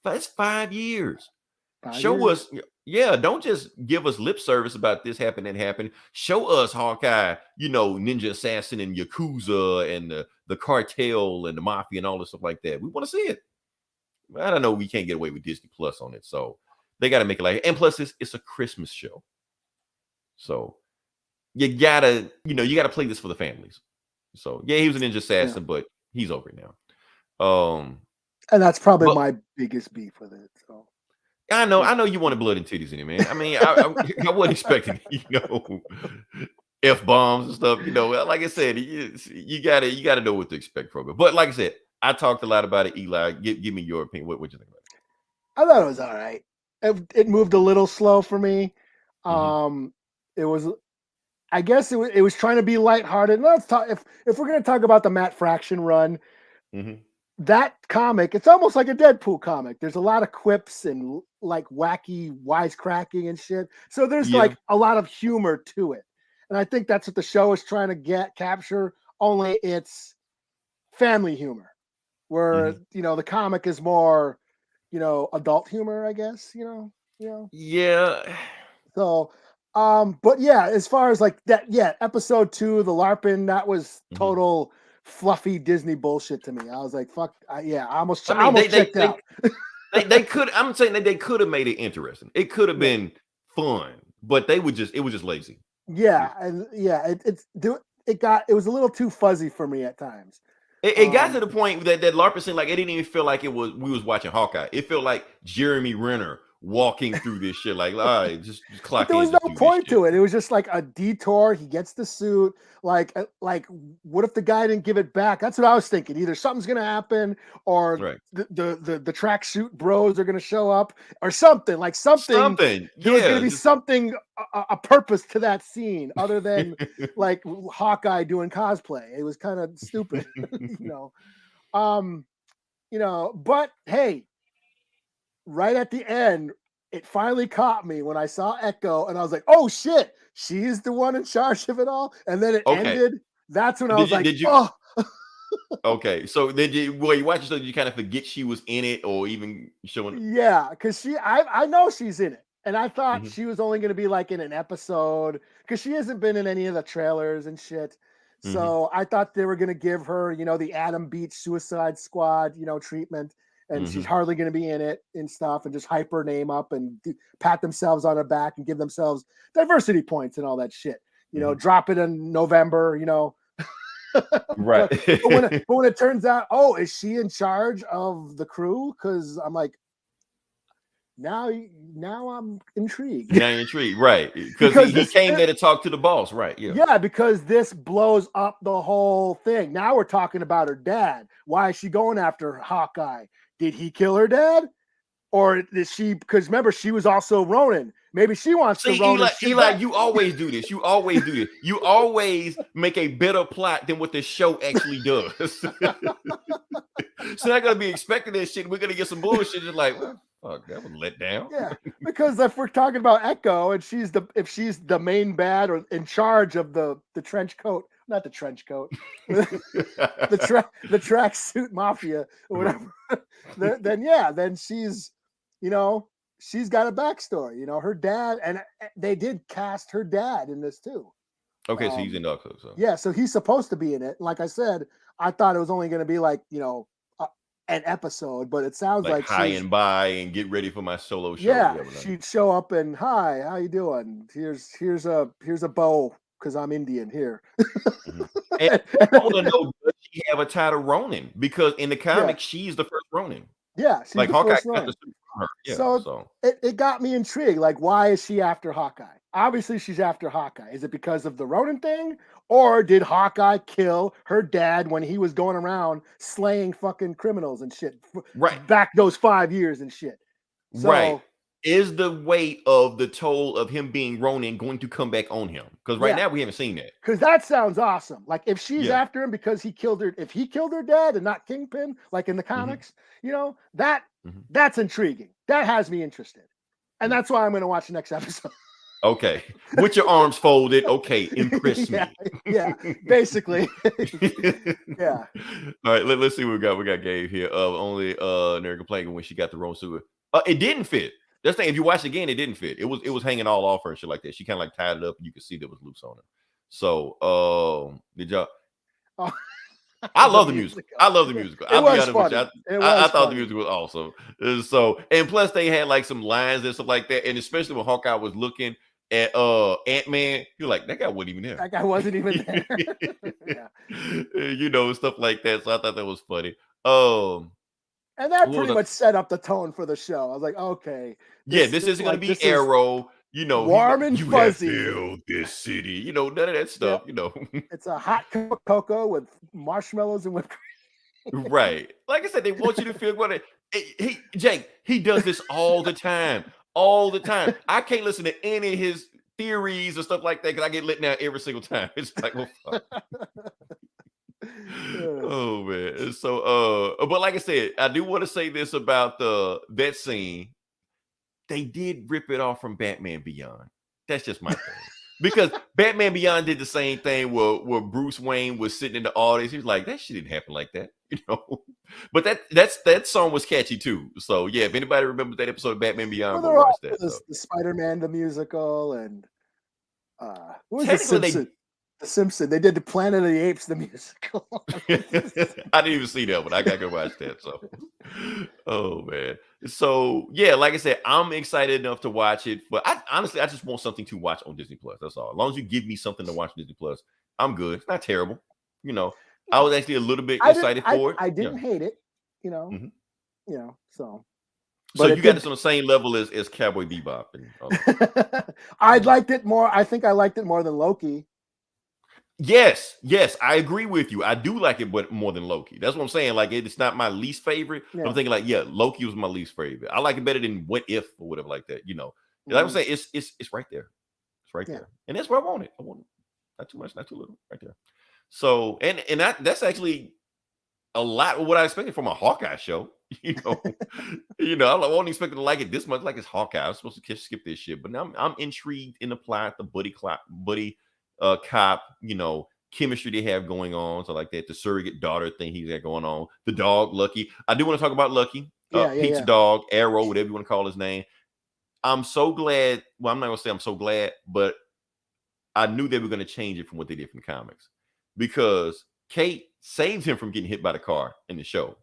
[SPEAKER 1] That's 5 years. Show us, don't just give us lip service about this happened and happened. Show us Hawkeye, Ninja Assassin and Yakuza and the cartel and the mafia and all this stuff like that. We want to see it. I don't know. We can't get away with Disney Plus on it. So they got to make it like, and plus it's a Christmas show. So you gotta play this for the families. So he was a Ninja Assassin, but he's over it now.
[SPEAKER 2] And that's probably my biggest beef with it. So
[SPEAKER 1] I know you wanted blood and titties in it, man. I mean, I wasn't expecting, F-bombs and stuff. Like I said, you gotta know what to expect from it. But like I said, I talked a lot about it. Eli, give me your opinion. What you think about it?
[SPEAKER 2] I thought it was all right. It moved a little slow for me. It was, I guess it was trying to be lighthearted. Let's talk, if we're going to talk about the Matt Fraction run, that comic, it's almost like a Deadpool comic. There's a lot of quips and like wacky wisecracking and shit. So there's like a lot of humor to it. And I think that's what the show is trying to capture, only it's family humor, where, the comic is more, adult humor, I guess, You know.
[SPEAKER 1] Yeah.
[SPEAKER 2] So, but yeah, as far as like that, yeah, episode 2, the LARPing, that was
[SPEAKER 1] Mhm.
[SPEAKER 2] total fluffy Disney bullshit to me. I was like, fuck, yeah,
[SPEAKER 1] I
[SPEAKER 2] I
[SPEAKER 1] mean,
[SPEAKER 2] almost checked out.
[SPEAKER 1] they could. I'm saying that they could have made it interesting. It could have
[SPEAKER 2] Yeah,
[SPEAKER 1] been fun, but it was just lazy. Yeah.
[SPEAKER 2] yeah, and yeah, it was a little too fuzzy for me at times.
[SPEAKER 1] It got to
[SPEAKER 2] Um,
[SPEAKER 1] the point that LARPing seemed like it didn't even feel like it was we was watching Hawkeye. It felt like Jeremy Renner walking through this shit. Like, all right, just
[SPEAKER 2] But
[SPEAKER 1] clock
[SPEAKER 2] there
[SPEAKER 1] in,
[SPEAKER 2] was
[SPEAKER 1] just
[SPEAKER 2] no
[SPEAKER 1] do this
[SPEAKER 2] point
[SPEAKER 1] shit.
[SPEAKER 2] to it. It was just like a detour. He gets the suit. Like, what if the guy didn't give it back? That's what I was thinking. Either something's gonna happen, or
[SPEAKER 1] Right.
[SPEAKER 2] the tracksuit bros are gonna show up, or something. Like something.
[SPEAKER 1] Something.
[SPEAKER 2] There was gonna
[SPEAKER 1] Yeah.
[SPEAKER 2] be
[SPEAKER 1] Just
[SPEAKER 2] something, a purpose to that scene, other than like Hawkeye doing cosplay. It was kind of stupid, you know. Um, But hey, right at the end, it finally caught me when I saw Echo, and I was like, "Oh shit, she's the one in charge of it all." And then it
[SPEAKER 1] okay.
[SPEAKER 2] ended. That's when I was like,
[SPEAKER 1] Did you
[SPEAKER 2] "Oh,
[SPEAKER 1] okay. So did you well you watch it so you kind of forget she was in it or even showing
[SPEAKER 2] yeah," because I know she's in it, and I thought
[SPEAKER 1] Mhm,
[SPEAKER 2] she was only going to be like in an episode because she hasn't been in any of the trailers and shit.
[SPEAKER 1] mhm,
[SPEAKER 2] So I thought they were going to give her, the Adam Beach Suicide Squad, treatment, and she's
[SPEAKER 1] mhm,
[SPEAKER 2] hardly going to be in it and stuff, and just hype her name up and pat themselves on her back and give themselves diversity points and all that shit.
[SPEAKER 1] mhm.
[SPEAKER 2] Drop it in November,
[SPEAKER 1] Right.
[SPEAKER 2] but when it turns out, oh, is she in charge of the crew? Because I'm like, now I'm intrigued.
[SPEAKER 1] Now you're intrigued, right? Because
[SPEAKER 2] because
[SPEAKER 1] he
[SPEAKER 2] this
[SPEAKER 1] came there to talk to the boss, right? Yeah.
[SPEAKER 2] Yeah, because this blows up the whole thing. Now we're talking about her dad. Why is she going after Hawkeye? Did he kill her dad? Or is she, because remember, she was also Ronin. Maybe she wants to
[SPEAKER 1] See,
[SPEAKER 2] Ronin shit
[SPEAKER 1] Eli,
[SPEAKER 2] back.
[SPEAKER 1] you always do this. You always do this. You always make a better plot than what the show actually does. So they're gonna be expecting this shit. We're gonna get some bullshit. Just like, well, fuck, that was let down.
[SPEAKER 2] Yeah, because if we're talking about Echo and if she's the main bad or in charge of the trench coat, not the trench coat, the tracksuit mafia or
[SPEAKER 1] Right.
[SPEAKER 2] whatever, then you know, she's got a backstory. Her dad, and they did cast her dad in this too.
[SPEAKER 1] Okay, so he's
[SPEAKER 2] Um,
[SPEAKER 1] in Dark Souls. So
[SPEAKER 2] yeah, so he's supposed to be in it. Like I said, I thought it was only going to be like a, an episode, but it sounds
[SPEAKER 1] like
[SPEAKER 2] like
[SPEAKER 1] high
[SPEAKER 2] she's
[SPEAKER 1] and by and get ready for my solo show.
[SPEAKER 2] yeah,
[SPEAKER 1] Yeah, but
[SPEAKER 2] she'd show up and hi, how you doing? Here's a bow because I'm Indian here.
[SPEAKER 1] mhm. And I want to know, does she have a title Ronin? Because in the
[SPEAKER 2] Yeah,
[SPEAKER 1] comics, she's the first Ronin.
[SPEAKER 2] yeah, she's
[SPEAKER 1] Like
[SPEAKER 2] the
[SPEAKER 1] Hawkeye
[SPEAKER 2] first
[SPEAKER 1] got the
[SPEAKER 2] one.
[SPEAKER 1] suit from her. Yeah,
[SPEAKER 2] So
[SPEAKER 1] so
[SPEAKER 2] it got me intrigued. Like, why is she after Hawkeye? Obviously, she's after Hawkeye. Is it because of the Ronin thing? Or did Hawkeye kill her dad when he was going around slaying fucking criminals and shit
[SPEAKER 1] right,
[SPEAKER 2] back those 5 years and shit?
[SPEAKER 1] right.
[SPEAKER 2] So,
[SPEAKER 1] Is the weight of the toll of him being Ronin going to come back on him? Because right
[SPEAKER 2] yeah,
[SPEAKER 1] now we haven't seen that.
[SPEAKER 2] because that sounds awesome. Like, if she's
[SPEAKER 1] Yeah.
[SPEAKER 2] after him because if he killed her dad and not Kingpin, like in the
[SPEAKER 1] Mhm,
[SPEAKER 2] comics, that
[SPEAKER 1] mhm,
[SPEAKER 2] that's intriguing. That has me interested. And
[SPEAKER 1] yeah.
[SPEAKER 2] that's why I'm going to watch the next episode.
[SPEAKER 1] Okay. With your arms folded. Okay. Impress
[SPEAKER 2] Yeah,
[SPEAKER 1] me.
[SPEAKER 2] yeah, basically. Yeah.
[SPEAKER 1] All right. Let's see what we got. We got Gabe here. Only Nerd complaining when she got the wrong suit. It didn't fit. That's the thing. If you watch it again, it didn't fit. It was hanging all off her and shit like that. She kind of like tied it up and you could see that was loose on her. So did y'all
[SPEAKER 2] Oh,
[SPEAKER 1] I
[SPEAKER 2] the
[SPEAKER 1] love the musical.
[SPEAKER 2] musical.
[SPEAKER 1] I love the
[SPEAKER 2] It,
[SPEAKER 1] musical.
[SPEAKER 2] it
[SPEAKER 1] I'll be
[SPEAKER 2] was
[SPEAKER 1] honest with you.
[SPEAKER 2] funny. It
[SPEAKER 1] I
[SPEAKER 2] was
[SPEAKER 1] thought the
[SPEAKER 2] funny.
[SPEAKER 1] music was awesome. So, and plus they had like some lines and stuff like that. And especially when Hawkeye was looking at Ant-Man, you're like, that guy wasn't even there.
[SPEAKER 2] That guy wasn't even there. Yeah.
[SPEAKER 1] Stuff like that. So I thought that was funny. Um,
[SPEAKER 2] And that
[SPEAKER 1] what was
[SPEAKER 2] pretty
[SPEAKER 1] I?
[SPEAKER 2] much set up the tone for the show. I was like, okay,
[SPEAKER 1] Yeah, this isn't gonna be
[SPEAKER 2] this is
[SPEAKER 1] Arrow. He's not,
[SPEAKER 2] warm and
[SPEAKER 1] you have
[SPEAKER 2] fuzzy.
[SPEAKER 1] filled this city. None of that
[SPEAKER 2] Yep.
[SPEAKER 1] stuff.
[SPEAKER 2] It's a hot cup of cocoa with marshmallows and whipped cream.
[SPEAKER 1] Right. Like I said, they want you to feel what Jake, he does this all the time. All the time. I can't listen to any of his theories or stuff like that because I get let down every single time. It's like, well, fuck. Oh man. So but like I said, I do want to say this about that scene. They did rip it off from Batman Beyond. That's just my thing. Because Batman Beyond did the same thing where Bruce Wayne was sitting in the audience. He was like, that shit didn't happen like that, But that song was catchy too. So yeah, if anybody remembers that episode of Batman Beyond, go watch that. So.
[SPEAKER 2] The Spider-Man the musical and what was
[SPEAKER 1] Technically,
[SPEAKER 2] the Simpsons. They did the Planet of the Apes the musical.
[SPEAKER 1] I didn't even see that one. I gotta go watch that. So, oh man. So yeah, like I said, I'm excited enough to watch it. But honestly, I just want something to watch on Disney Plus. That's all. As long as you give me something to watch on Disney Plus, I'm good. It's not terrible. I was actually a little bit excited for it.
[SPEAKER 2] I didn't hate it.
[SPEAKER 1] Mhm.
[SPEAKER 2] So.
[SPEAKER 1] So you got this on the same level as Cowboy Bebop.
[SPEAKER 2] I liked it more. I think I liked it more than Loki.
[SPEAKER 1] Yes, I agree with you. I do like it, but more than Loki. That's what I'm saying. Like it's not my least favorite. Yeah. I'm thinking like, yeah, Loki was my least favorite. I like it better than What If or whatever like that. Like I'm saying, it's right there. It's right there, and that's what I wanted. I want it. Not too much, not too little, right there. So and that's actually a lot of what I expected from a Hawkeye show. I wasn't expecting to like it this much. Like it's Hawkeye. I was supposed to skip this shit, but now I'm intrigued in the plot, the buddy cop, chemistry they have going on. So like that, the surrogate daughter thing he's got going on. The dog, Lucky. I do want to talk about Lucky. Pizza Dog, Arrow, whatever you want to call his name. I'm so glad. Well, I'm not gonna say I'm so glad, but I knew they were going to change it from what they did from the comics because Kate saved him from getting hit by the car in the show.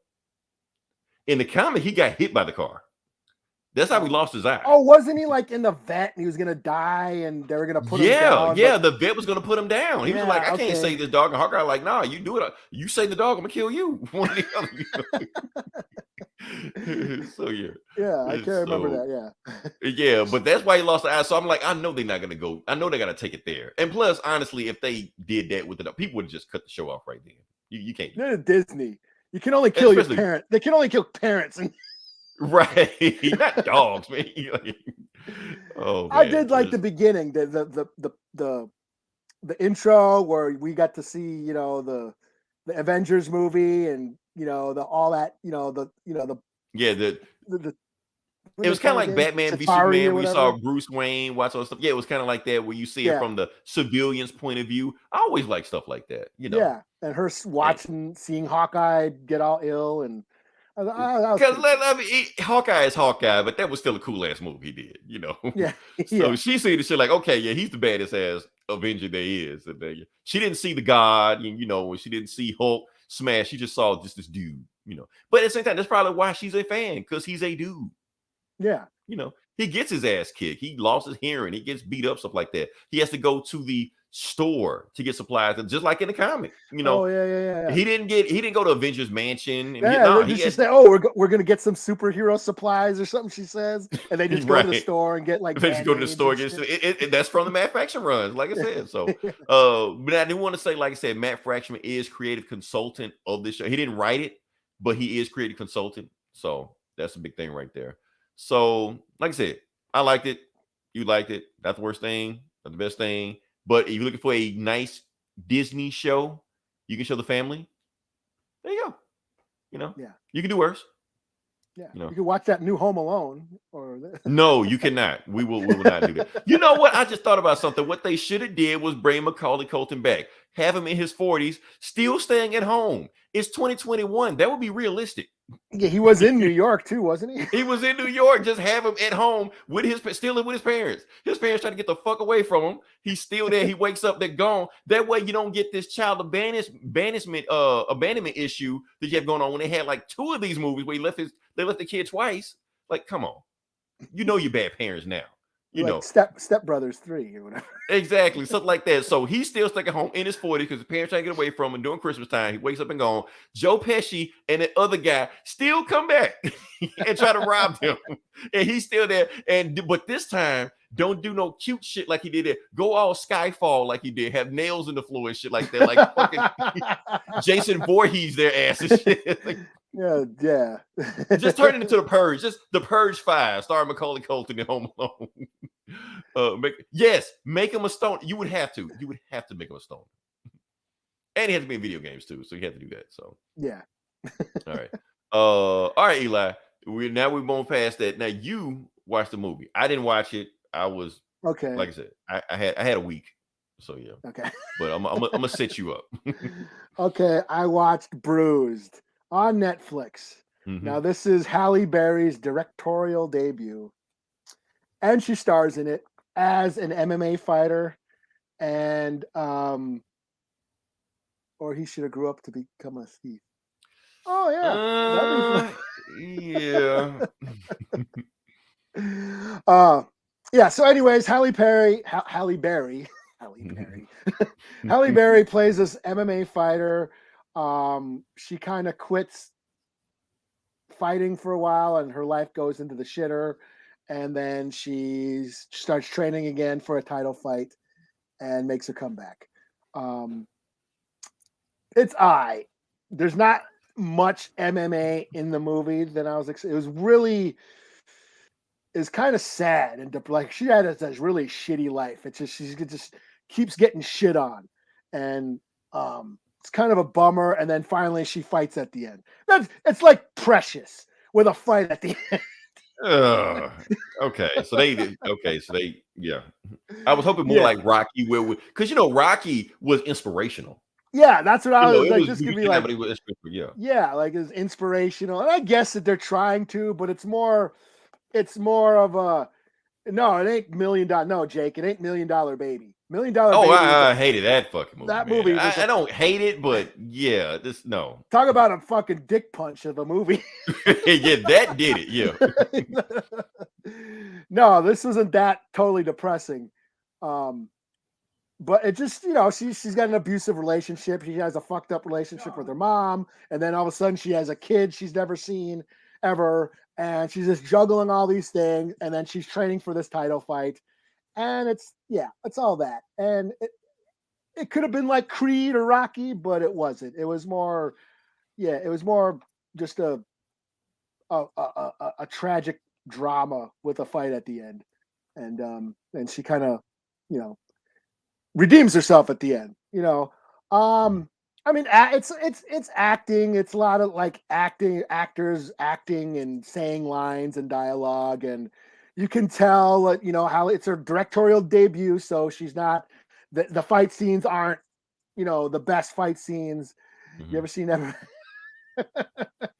[SPEAKER 1] In the comic, he got hit by the car. That's how he lost his eye.
[SPEAKER 2] Oh, wasn't he like in the vet and he was gonna die and they were gonna put him down?
[SPEAKER 1] Yeah, the vet was gonna put him down. He was like, I can't save this dog. And Hawkeye like, nah, you do it. You save the dog, I'm gonna kill you. One or the other. So
[SPEAKER 2] yeah, I can't remember that.
[SPEAKER 1] Yeah, but that's why he lost the eye. So I'm like, I know they're not gonna go. I know they gotta take it there. And plus, honestly, if they did that with it, people would have just cut the show off right then. You can't.
[SPEAKER 2] They're Disney. You can only kill your parents. They can only kill parents and.
[SPEAKER 1] Right, not dogs, man. Oh, man.
[SPEAKER 2] I did like the beginning, the intro where we got to see, the Avengers movie and it
[SPEAKER 1] was kind of like Batman v Superman where you saw Bruce Wayne watch all stuff. Yeah, it was kind of like that where you see it from the civilian's point of view. I always like stuff like that,
[SPEAKER 2] Yeah, and her seeing Hawkeye get all ill and.
[SPEAKER 1] Because Hawkeye is Hawkeye, but that was still a cool ass move he did,
[SPEAKER 2] Yeah.
[SPEAKER 1] So she see the shit like, okay, yeah, he's the baddest ass Avenger there is. And she didn't see the God, and she didn't see Hulk smash. She just saw just this dude, But at the same time, that's probably why she's a fan, because he's a dude.
[SPEAKER 2] Yeah.
[SPEAKER 1] He gets his ass kicked. He lost his hearing. He gets beat up, stuff like that. He has to go to the store to get supplies, just like in the comic.
[SPEAKER 2] Oh yeah.
[SPEAKER 1] He didn't go to Avengers Mansion.
[SPEAKER 2] And he just say, "Oh, we're gonna get some superhero supplies or something." She says, and they just go to the store and get like.
[SPEAKER 1] They just go to the store. That's from the Matt Fraction runs, like I said. So, but I do want to say, like I said, Matt Fraction is creative consultant of this show. He didn't write it, but he is creative consultant. So that's a big thing right there. So, like I said, I liked it. You liked it. Not the worst thing. Not the best thing. But if you're looking for a nice Disney show, you can show the family. There you go. You can do worse.
[SPEAKER 2] Yeah, you can watch that new Home Alone.
[SPEAKER 1] No, you cannot. We will not do that. You know what? I just thought about something. What they should have did was bring Macaulay Culkin back, have him in his 40s, still staying at home. It's 2021. That would be realistic.
[SPEAKER 2] Yeah, he was in New York too, wasn't he?
[SPEAKER 1] He was in New York. Just have him at home still living with his parents. His parents trying to get the fuck away from him. He's still there. He wakes up, they're gone. That way you don't get this child abandonment issue that you have going on when they had like 2 of these movies where they left the kid twice. Like, come on. You're bad parents now.
[SPEAKER 2] Step Brothers 3 or whatever.
[SPEAKER 1] Exactly, something like that. So he's still stuck at home in his 40s because his parents trying to get away from him during Christmas time. He wakes up and gone. Joe Pesci and the other guy still come back and try to rob him, and he's still there. But this time, don't do no cute shit like he did it. Go all Skyfall like he did. Have nails in the floor and shit like that. Like fucking Jason Voorhees their ass and shit. Like,
[SPEAKER 2] yeah.
[SPEAKER 1] Just turn it into The Purge. Just The Purge 5, starring Macaulay Culkin and Home Alone. Make him a stone. You would have to make him a stone. And he has to be in video games too, so you have to do that. So
[SPEAKER 2] yeah.
[SPEAKER 1] All right, Eli. We're moving past that. Now you watched the movie. I didn't watch it. I was
[SPEAKER 2] Okay.
[SPEAKER 1] Like I said, I had a week, so yeah.
[SPEAKER 2] Okay.
[SPEAKER 1] But I'm gonna set you up.
[SPEAKER 2] Okay. I watched Bruised on Netflix.
[SPEAKER 1] Hmm.
[SPEAKER 2] Now, this is Halle Berry's directorial debut, and she stars in it as an MMA fighter. And or he should have grew up to become a thief. Oh yeah, that'd be fun.
[SPEAKER 1] Yeah.
[SPEAKER 2] uh yeah, so anyways, Halle Berry Halle Berry Halle Berry Halle Berry plays this MMA fighter. She kind of quits fighting for a while and her life goes into the shitter, and then she starts training again for a title fight and makes a comeback. um it's there's not much MMA in the movie than I was it was really is kind of sad and like she had this really shitty life. It's just she just keeps getting shit on, and it's kind of a bummer. And then finally she fights at the end. It's like Precious with a fight at the end.
[SPEAKER 1] Okay, so they yeah. I was hoping more
[SPEAKER 2] Yeah,
[SPEAKER 1] like Rocky, where because Rocky was inspirational.
[SPEAKER 2] yeah, that's what I was
[SPEAKER 1] It
[SPEAKER 2] like.
[SPEAKER 1] was
[SPEAKER 2] This could
[SPEAKER 1] movie
[SPEAKER 2] be
[SPEAKER 1] now,
[SPEAKER 2] like,
[SPEAKER 1] but it was inspirational. Yeah.
[SPEAKER 2] yeah, like it's inspirational, and I guess that they're trying to, but it's more of a no. It ain't $1 million. No, Jake, it ain't $1 million Baby. $1 Million
[SPEAKER 1] Oh,
[SPEAKER 2] Baby was
[SPEAKER 1] I hated that fucking movie,
[SPEAKER 2] that
[SPEAKER 1] man.
[SPEAKER 2] movie was
[SPEAKER 1] I don't hate it, but yeah, this no.
[SPEAKER 2] talk about a fucking dick punch of a movie.
[SPEAKER 1] Yeah, that did it. Yeah.
[SPEAKER 2] No, this wasn't that totally depressing. But it just, she's got an abusive relationship. She has a fucked up relationship with her mom, and then all of a sudden she has a kid she's never seen ever, and she's just juggling all these things, and then she's training for this title fight, and it's all that, and it could have been like Creed or Rocky, but it wasn't. It was more, it was more just a tragic drama with a fight at the end, and she kind of, you know, redeems herself at the end. I mean, it's acting. It's a lot of like actors acting and saying lines and dialogue, and you can tell that how it's her directorial debut, so she's not the fight scenes aren't the best fight scenes you ever seen ever.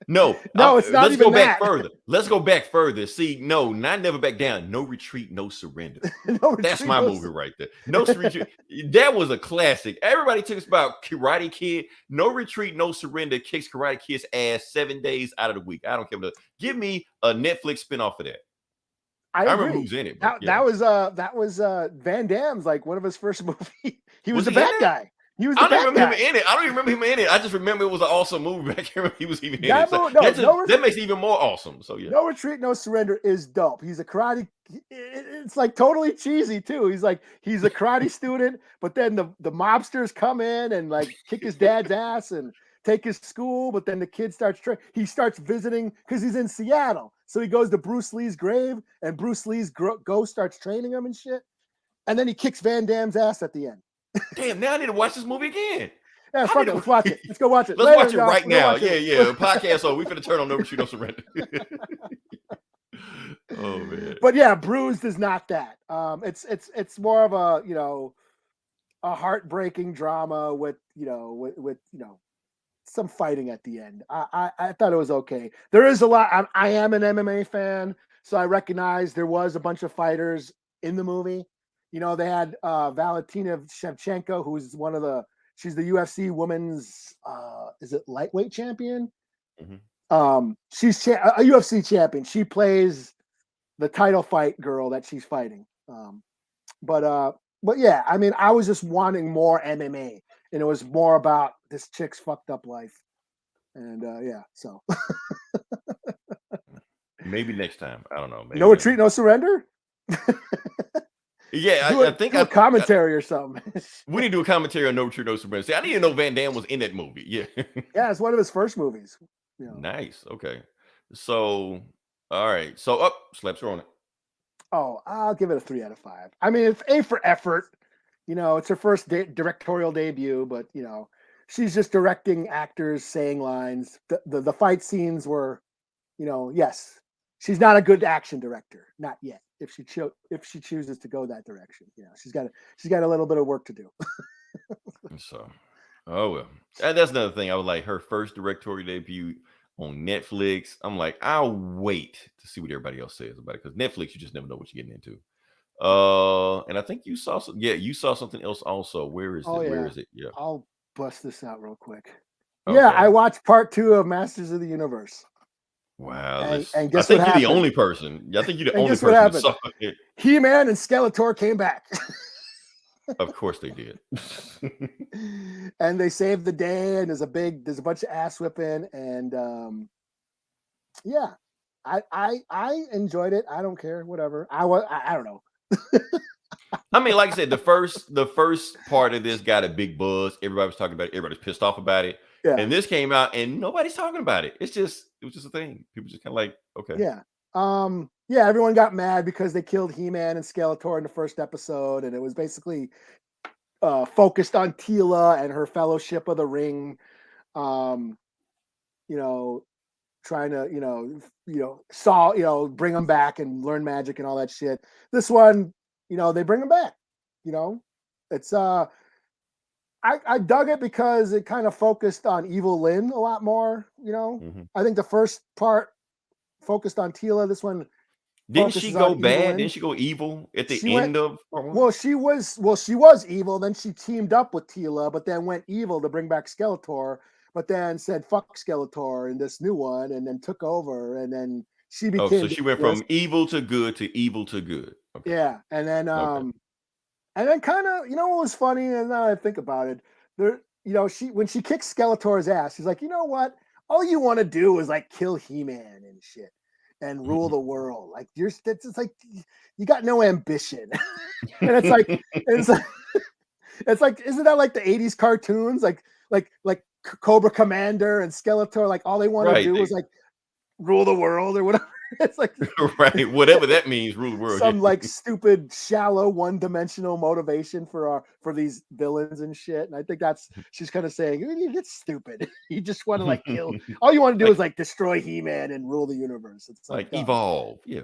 [SPEAKER 1] No,
[SPEAKER 2] No, it's not
[SPEAKER 1] let's
[SPEAKER 2] even
[SPEAKER 1] go back
[SPEAKER 2] that.
[SPEAKER 1] further. Let's go back further. See, no, not Never Back Down. No Retreat, No Surrender.
[SPEAKER 2] No
[SPEAKER 1] That's
[SPEAKER 2] Retreat,
[SPEAKER 1] my
[SPEAKER 2] no
[SPEAKER 1] movie right there. No Retreat. That was a classic. Everybody talks about Karate Kid. No Retreat, No Surrender kicks Karate Kid's ass 7 days out of the week. I don't care. Give me a Netflix spinoff of that.
[SPEAKER 2] I
[SPEAKER 1] remember
[SPEAKER 2] agree.
[SPEAKER 1] who's in it. But
[SPEAKER 2] That was Van Damme's like one of his first movies. He was the
[SPEAKER 1] he in
[SPEAKER 2] bad
[SPEAKER 1] it?
[SPEAKER 2] guy. He was the
[SPEAKER 1] I don't
[SPEAKER 2] bad
[SPEAKER 1] even remember
[SPEAKER 2] guy.
[SPEAKER 1] him in it. I don't even remember him in it. I just remember it was an awesome movie. I can't remember he was even in it. So that makes it even more awesome. So yeah.
[SPEAKER 2] No Retreat, No Surrender is dope. He's a karate. It's like totally cheesy too. He's a karate student, but then the mobsters come in and like kick his dad's ass and take his school. But then the kid he starts visiting because he's in Seattle. So he goes to Bruce Lee's grave, and Bruce Lee's ghost starts training him and shit. And then he kicks Van Damme's ass at the end.
[SPEAKER 1] Damn, now I need to watch this movie again.
[SPEAKER 2] Yeah, fuck it. Let's watch it. Let's go watch it.
[SPEAKER 1] Let's watch it right now.
[SPEAKER 2] Yeah.
[SPEAKER 1] Podcast. So we finna turn on No Retreat, No Surrender. Oh man.
[SPEAKER 2] But yeah, Bruised is not that. It's more of a heartbreaking drama with some fighting at the end. I thought it was okay. There is a lot. I am an MMA fan, so I recognize there was a bunch of fighters in the movie. They had Valentina Shevchenko, who's she's the UFC women's is it lightweight champion? Mm-hmm. She's a UFC champion. She plays the title fight girl that she's fighting. But yeah, I mean, I was just wanting more MMA, and it was more about this chick's fucked up life. And yeah, so
[SPEAKER 1] maybe next time. I don't know. Maybe
[SPEAKER 2] No Retreat, No Surrender.
[SPEAKER 1] Yeah, I think
[SPEAKER 2] a commentary or something.
[SPEAKER 1] We need to do a commentary on No Retreat, No Surrender. See, I didn't even know Van Damme was in that movie. Yeah.
[SPEAKER 2] Yeah, it's one of his first movies.
[SPEAKER 1] Nice. Okay. So, all right. So, slaps her on it.
[SPEAKER 2] Oh, I'll give it a 3 out of 5. I mean, it's A for effort. It's her first directorial debut, but she's just directing actors saying lines. The fight scenes were, yes, she's not a good action director, not yet. If she chooses to go that direction, she's got a little bit of work to do.
[SPEAKER 1] So, oh well, and that's another thing. I was like, her first directorial debut on Netflix. I'm like, I'll wait to see what everybody else says about it, because Netflix, you just never know what you're getting into. And I think you saw you saw something else also. Where is it? Where is it? Yeah.
[SPEAKER 2] I'll bust this out real quick.
[SPEAKER 1] Okay.
[SPEAKER 2] Yeah, I watched part 2 of Masters of the Universe.
[SPEAKER 1] Wow.
[SPEAKER 2] And
[SPEAKER 1] I
[SPEAKER 2] guess
[SPEAKER 1] think
[SPEAKER 2] what
[SPEAKER 1] you're
[SPEAKER 2] happened?
[SPEAKER 1] the only person. I think you're the
[SPEAKER 2] And
[SPEAKER 1] only
[SPEAKER 2] guess what
[SPEAKER 1] person that
[SPEAKER 2] happened?
[SPEAKER 1] saw it.
[SPEAKER 2] He-Man and Skeletor came back.
[SPEAKER 1] Of course they did.
[SPEAKER 2] And they saved the day, and there's a bunch of ass whipping, and yeah, I enjoyed it. I don't care, whatever. I don't know.
[SPEAKER 1] I mean, like I said, the first part of this got a big buzz. Everybody was talking about it. Everybody's pissed off about it.
[SPEAKER 2] Yeah.
[SPEAKER 1] And this came out and nobody's talking about it. It was just a thing. People just kind of like, okay.
[SPEAKER 2] Yeah. Yeah, everyone got mad because they killed He-Man and Skeletor in the first episode, and it was basically focused on Teela and her Fellowship of the Ring. Trying to, bring them back and learn magic and all that shit. This one, they bring them back. It's I dug it because it kind of focused on Evil Lynn a lot more.
[SPEAKER 1] Mm-hmm.
[SPEAKER 2] I think the first part focused on Teela. This one
[SPEAKER 1] didn't she go bad? Didn't she go evil at the end of?
[SPEAKER 2] Well, she was evil. Then she teamed up with Teela, but then went evil to bring back Skeletor. But then said fuck Skeletor in this new one, and then took over, and then she became.
[SPEAKER 1] So she went from evil to good to evil to good.
[SPEAKER 2] Okay. Yeah, and then kind of, what was funny, and now I think about it, when she kicks Skeletor's ass, she's like, you know what? All you want to do is like kill He-Man and shit, and rule the world. Like it's like you got no ambition, and it's like, isn't that like the '80s cartoons, like Cobra Commander and Skeletor, like all they want to do is like rule the world or whatever. It's like
[SPEAKER 1] right, whatever that means, rule the world.
[SPEAKER 2] Some like stupid, shallow, one-dimensional motivation for these villains and shit. And I think she's kind of saying, you get stupid. You just want to like kill. All you want to do is like destroy He-Man and rule the universe. It's like
[SPEAKER 1] evolve.
[SPEAKER 2] Yeah.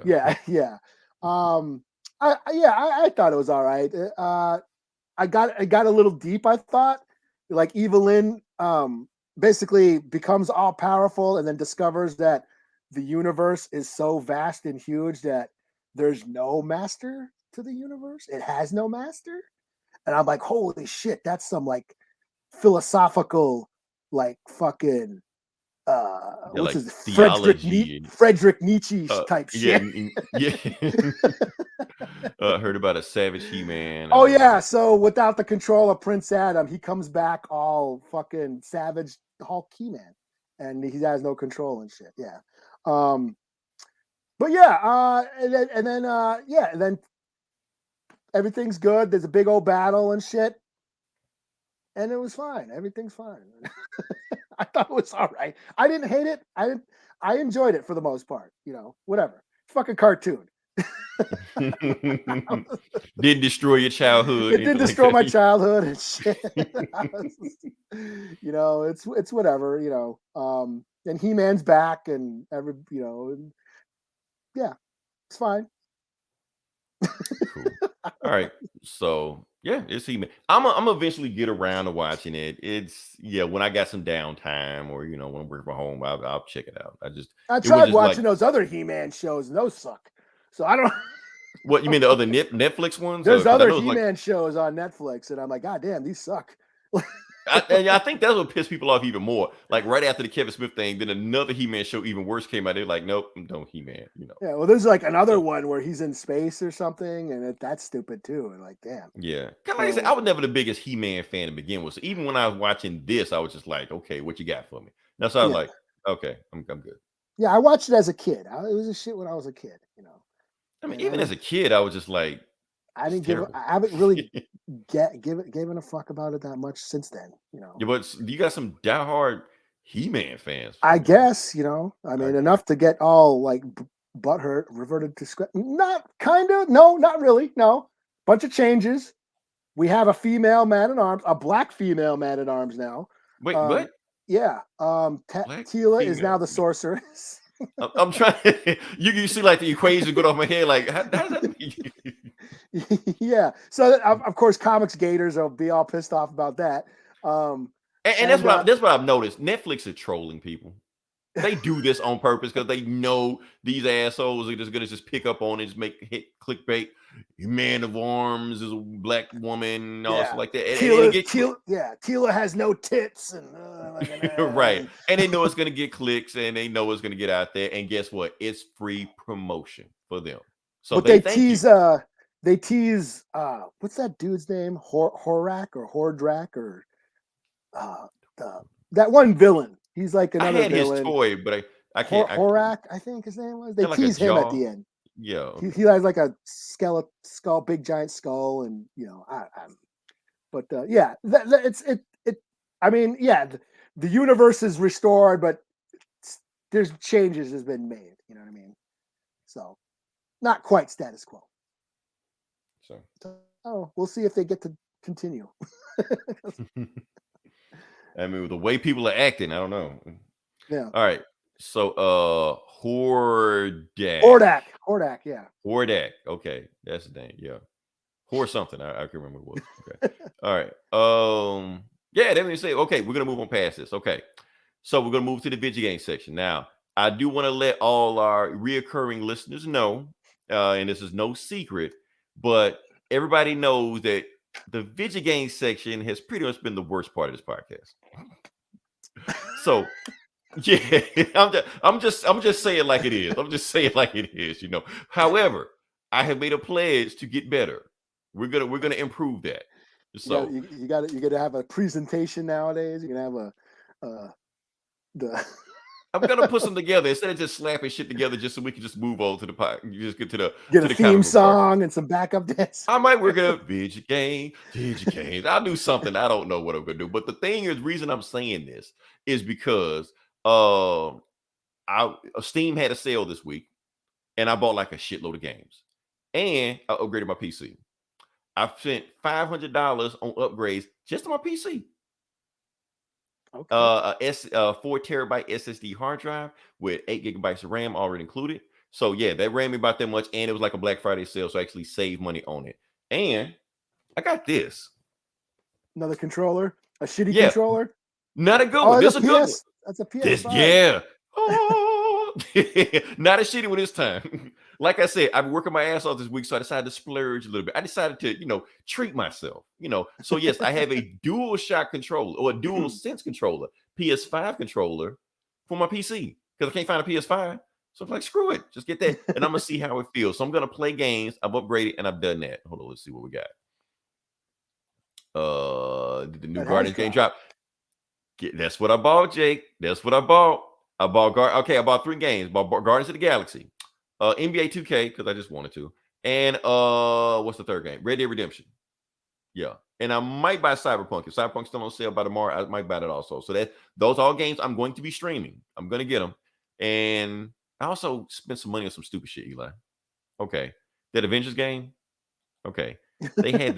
[SPEAKER 2] I thought it was all right. I got a little deep. I thought like Evil Lynn basically becomes all powerful and then discovers that the universe is so vast and huge that there's no master to the universe. It has no master. And I'm like, holy shit, that's some like philosophical, like fucking what's his Friedrich Nietzsche type shit.
[SPEAKER 1] Yeah. Heard about a savage He-Man.
[SPEAKER 2] Oh yeah, so without the control of Prince Adam, he comes back all fucking savage Hulk He-Man, and he has no control and shit. Yeah, but yeah, and then everything's good. There's a big old battle and shit, and it was fine. Everything's fine. I thought it was all right. I didn't hate it. I enjoyed it for the most part. Whatever. Fucking cartoon.
[SPEAKER 1] Didn't destroy your childhood.
[SPEAKER 2] It did destroy my childhood and shit. It's whatever. And He-Man's back, and yeah, it's fine.
[SPEAKER 1] Cool. All right, so yeah, it's He-Man. I'm eventually get around to watching it. It's when I got some downtime, or when I'm working from home, I'll check it out.
[SPEAKER 2] I tried watching those other He-Man shows, and those suck. So I don't.
[SPEAKER 1] What you mean, the other Netflix ones?
[SPEAKER 2] There's other He-Man shows on Netflix, and I'm like, God damn, these suck.
[SPEAKER 1] I think that's what pissed people off even more. Like right after the Kevin Smith thing, then another He-Man show even worse came out. They're like, nope, don't He-Man.
[SPEAKER 2] Yeah, well, there's like another one where he's in space or something, and that's stupid too. And like, damn.
[SPEAKER 1] Yeah, kind of like I said, I was never the biggest He-Man fan to begin with. So even when I was watching this, I was just like, okay, what you got for me? That's so I was like, okay, I'm good.
[SPEAKER 2] Yeah, I watched it as a kid. It was a shit when I was a kid.
[SPEAKER 1] I mean, even as a kid, I was just like,
[SPEAKER 2] I haven't really given a fuck about it that much since then.
[SPEAKER 1] Yeah, but you got some diehard He-Man fans.
[SPEAKER 2] I guess I mean enough to get all like butthurt, reverted to script. Not kind of, no, not really, no. Bunch of changes. We have a female man-at-arms, a black female man-at-arms now.
[SPEAKER 1] Wait, what?
[SPEAKER 2] Yeah, Teela is now the sorceress.
[SPEAKER 1] I'm trying. You see like the equation go off my head. Like how's that?
[SPEAKER 2] Yeah. So of course, comics gators will be all pissed off about that.
[SPEAKER 1] And that's what I've noticed. Netflix is trolling people. They do this on purpose because they know these assholes are just gonna just pick up on it, just make hit clickbait. Man of Arms is a black woman, all stuff like that.
[SPEAKER 2] Tila has no tits, and
[SPEAKER 1] right. And they know it's gonna get clicks, and they know it's gonna get out there. And guess what? It's free promotion for them. So
[SPEAKER 2] but they tease. What's that dude's name? Horak or Hordrak or that one villain. He's like another
[SPEAKER 1] villain. I had
[SPEAKER 2] villain.
[SPEAKER 1] his toy, but I can't.
[SPEAKER 2] Horak, I think his name was. They tease him at the end.
[SPEAKER 1] Yeah,
[SPEAKER 2] okay. He has like a skeleton skull, big giant skull, and I mean, the universe is restored, but there's changes has been made. You know what I mean? So, not quite status quo. So, we'll see if they get to continue.
[SPEAKER 1] I mean, with the way people are acting, I don't know.
[SPEAKER 2] Yeah.
[SPEAKER 1] All right. So, Hordak,
[SPEAKER 2] yeah.
[SPEAKER 1] Hordak. Okay, that's the name. Yeah, Hor something. I can remember what. Okay. All right. Yeah. Let me say. Okay, we're gonna move on past this. Okay. So we're gonna move to the video game section now. I do want to let all our reoccurring listeners know, and this is no secret, but everybody knows that the video game section has pretty much been the worst part of this podcast. So, yeah, I'm just saying like it is. I'm just saying like it is, However, I have made a pledge to get better. We're gonna improve that. So
[SPEAKER 2] you got to have a presentation nowadays. You're gonna have
[SPEAKER 1] I'm gonna put some together instead of just slapping shit together, just so we can just move on to the pot. Just get to
[SPEAKER 2] the theme song and some backup dance.
[SPEAKER 1] I might work a video game. I'll do something. I don't know what I'm gonna do. But the reason I'm saying this is because Steam had a sale this week, and I bought like a shitload of games, and I upgraded my PC. I spent $500 on upgrades just on my PC. Okay. A 4 terabyte SSD hard drive with 8 gigabytes of RAM already included. So yeah, that ran me about that much, and it was like a Black Friday sale, so I actually saved money on it. And I got this.
[SPEAKER 2] Another controller, a shitty controller.
[SPEAKER 1] Not a good one. This is a good one.
[SPEAKER 2] That's a PS5.
[SPEAKER 1] Yeah. Oh, not a shitty one this time. Like I said, I've been working my ass off this week, so I decided to splurge a little bit. I decided to, treat myself, So yes, I have a dual shock controller or a dual sense controller, PS5 controller for my PC because I can't find a PS5. So I'm like, screw it, just get that, and I'm gonna see how it feels. So I'm gonna play games. I've upgraded and I've done that. Hold on, let's see what we got. Did the new Guardians game drop? That's what I bought, Jake. That's what I bought. I bought 3 games. Bought Guardians of the Galaxy, NBA 2K because I just wanted to, and what's the third game? Red Dead Redemption. Yeah, and I might buy Cyberpunk. If Cyberpunk's still on sale by tomorrow, I might buy it also. So those all games I'm going to be streaming. I'm going to get them, and I also spent some money on some stupid shit, Eli. Okay, that Avengers game. Okay, they had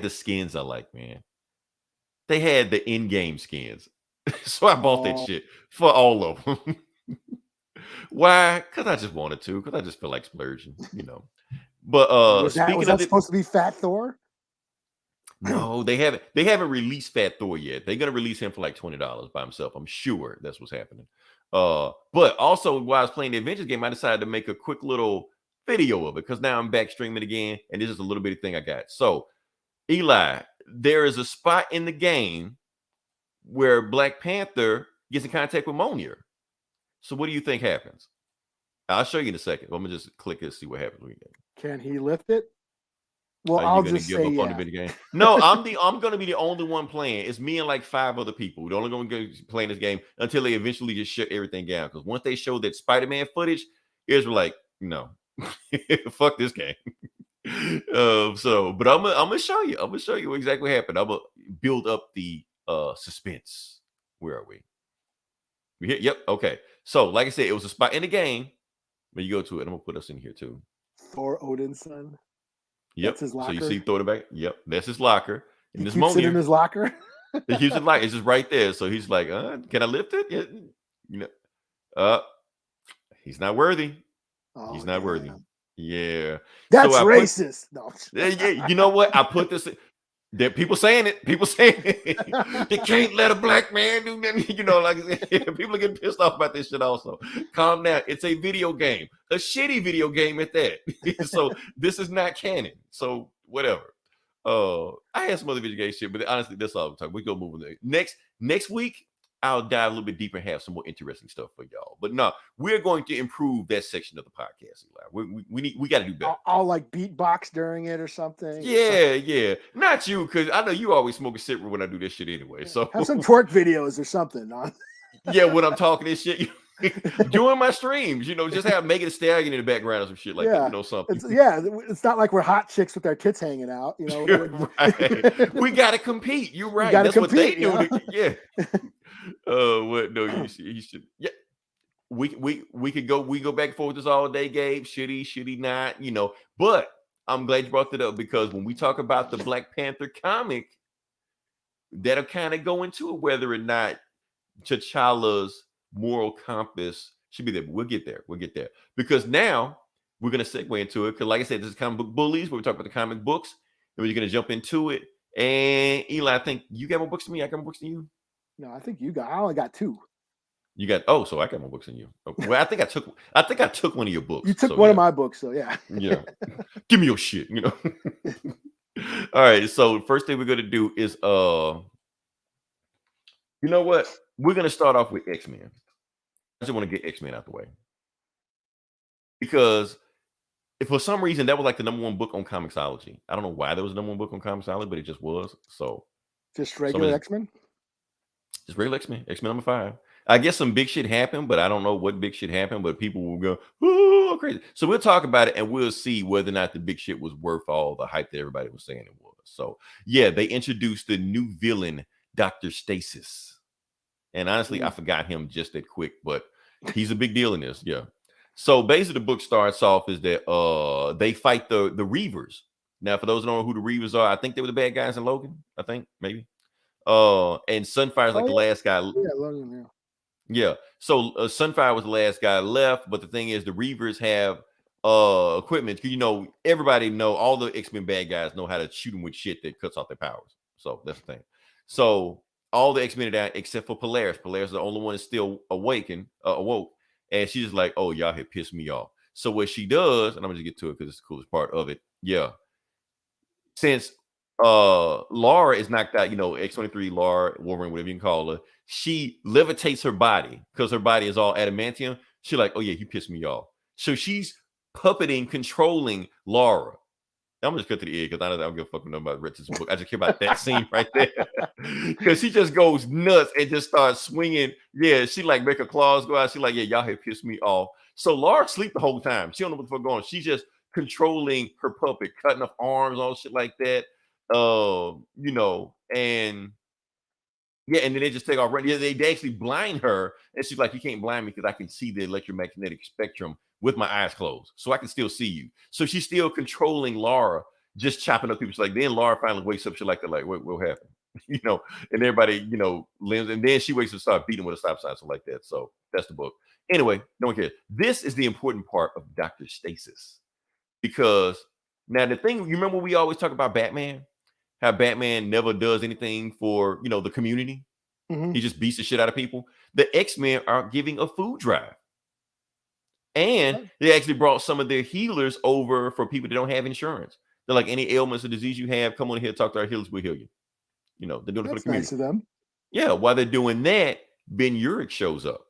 [SPEAKER 1] the skins I like, man. They had the in-game skins. So I bought that shit for all of them. Why? Because I just wanted to. Because I just feel like splurging, But
[SPEAKER 2] was that supposed to be Fat Thor?
[SPEAKER 1] No, they haven't released Fat Thor yet. They're gonna release him for like $20 by himself. I'm sure that's what's happening. But also while I was playing the Avengers game, I decided to make a quick little video of it because now I'm back streaming again, and this is a little bitty thing I got. So, Eli, there is a spot in the game where Black Panther gets in contact with Mjonlir. So what do you think happens? I'll show you in a second. I'm gonna just click it and see what happens.
[SPEAKER 2] Can he lift it? Well,
[SPEAKER 1] I'll just give up on the video game. No, I'm gonna be the only one playing. It's me and like 5 other people. We're only gonna go playing this game until they eventually just shut everything down. Because once they show that Spider-Man footage, it's like, no, fuck this game. But I'm gonna show you. I'm gonna show you exactly what happened. I'm gonna build up the suspense. Where are we? We hit. Yep. Okay. So, like I said, it was a spot in the game. When you go to it, I'm gonna put us in here too.
[SPEAKER 2] Thor Odin's son.
[SPEAKER 1] Yep.
[SPEAKER 2] That's his locker.
[SPEAKER 1] So you see Thor the back. Yep. That's his locker.
[SPEAKER 2] And he keeps it in his locker.
[SPEAKER 1] He keeps it like it's just right there. So he's like, can I lift it? Yeah. He's not worthy.
[SPEAKER 2] Oh,
[SPEAKER 1] He's not worthy.
[SPEAKER 2] damn.
[SPEAKER 1] Yeah.
[SPEAKER 2] That's
[SPEAKER 1] So I put
[SPEAKER 2] racist. No.
[SPEAKER 1] yeah, you know what? I put this there people saying it. People saying it. They can't let a black man do nothing. You know, like people are getting pissed off about this shit also. Calm down. It's a video game. A shitty video game at that. So this is not canon. So whatever. I had some other video game shit, but honestly, that's all I'm talking. We go moving there. Next week, I'll dive a little bit deeper and have some more interesting stuff for y'all. But no, we're going to improve that section of the podcast. We got to do better.
[SPEAKER 2] I'll like beatbox during it or something.
[SPEAKER 1] Yeah. Not you, because I know you always smoke a cigarette when I do this shit anyway. So
[SPEAKER 2] have some twerk videos or something.
[SPEAKER 1] Yeah, when I'm talking this shit. Doing my streams, just have Megan Thee Stallion in the background or some shit like that, something.
[SPEAKER 2] It's not like we're hot chicks with their tits hanging out,
[SPEAKER 1] Right. We gotta compete. You're right. That's compete, what they do. Yeah. What? No, you should. Yeah. We could go back and forth with this all day, Gabe. Should he not? But I'm glad you brought that up because when we talk about the Black Panther comic, that'll kind of go into it whether or not T'Challa's moral compass should be there. But we'll get there. Because now we're going to segue into it. Because like I said, this is Comic Book Bullies where we talk about the comic books. And we're going to jump into it. And Eli, I think you got more books than me. I got more books than you.
[SPEAKER 2] No, I think I only got 2.
[SPEAKER 1] You got so I got more books than you. Well, I think I took one of your books.
[SPEAKER 2] You took one of my books, so yeah.
[SPEAKER 1] Yeah. Give me your shit, All right. So first thing we're gonna do is you know what? We're gonna start off with X-Men. I just want to get X-Men out the way. Because if for some reason that was like the #1 book on Comixology. I don't know why there was a #1 book on Comixology, but it just was. So
[SPEAKER 2] just regular X-Men?
[SPEAKER 1] Just regular X-Men. X-Men #5. I guess some big shit happened, but I don't know what big shit happened, but people will go, oh, crazy. So we'll talk about it and we'll see whether or not the big shit was worth all the hype that everybody was saying it was. So yeah, they introduced the new villain, Dr. Stasis. And honestly, I forgot him just that quick, but he's a big deal in this. Yeah. So basically the book starts off is that they fight the Reavers. Now, for those who don't know who the Reavers are, I think they were the bad guys in Logan. I think maybe. And Sunfire's like the last guy.
[SPEAKER 2] Yeah, Logan, yeah.
[SPEAKER 1] Yeah, so Sunfire was the last guy left, but the thing is, the Reavers have equipment. Everybody know all the X-Men bad guys know how to shoot them with shit that cuts off their powers. So that's the thing. So all the X-Men are down except for Polaris. Polaris is the only one that's still awoke, and she's just like, "Oh, y'all have pissed me off." So what she does, and I'm gonna just get to it because it's the coolest part of it. Yeah, since Laura is knocked out, X-23, Laura, Wolverine, whatever you can call her, she levitates her body because her body is all adamantium. She's like, oh yeah, you pissed me off. So she's puppeting, controlling Laura. I'm just cut to the end because I don't give a fuck about Richard's book. I just care about that scene right there. Because she just goes nuts and just starts swinging. Yeah, she like make her claws go out. She like, yeah, y'all have pissed me off. So Laura sleep the whole time. She don't know what the fuck going on. She's just controlling her puppet, cutting off arms, all shit like that. And yeah, and then they just take off running. Yeah, they actually blind her, and she's like, "You can't blind me because I can see the electromagnetic spectrum with my eyes closed, so I can still see you." So she's still controlling Laura, just chopping up people. She's like, then Laura finally wakes up. She's like, "They're like, what happened?" And everybody, limbs, and then she wakes up and starts beating with a stop sign, something like that. So that's the book. Anyway, no one cares. This is the important part of Dr. Stasis, because now the thing, you remember we always talk about Batman. How Batman never does anything for, the community. Mm-hmm. He just beats the shit out of people. The X-Men are giving a food drive. And they actually brought some of their healers over for people that don't have insurance. They're like, any ailments or disease you have, come on here, talk to our healers, we'll heal you. They're doing it for the community. Nice of them. Yeah, while they're doing that, Ben Urich shows up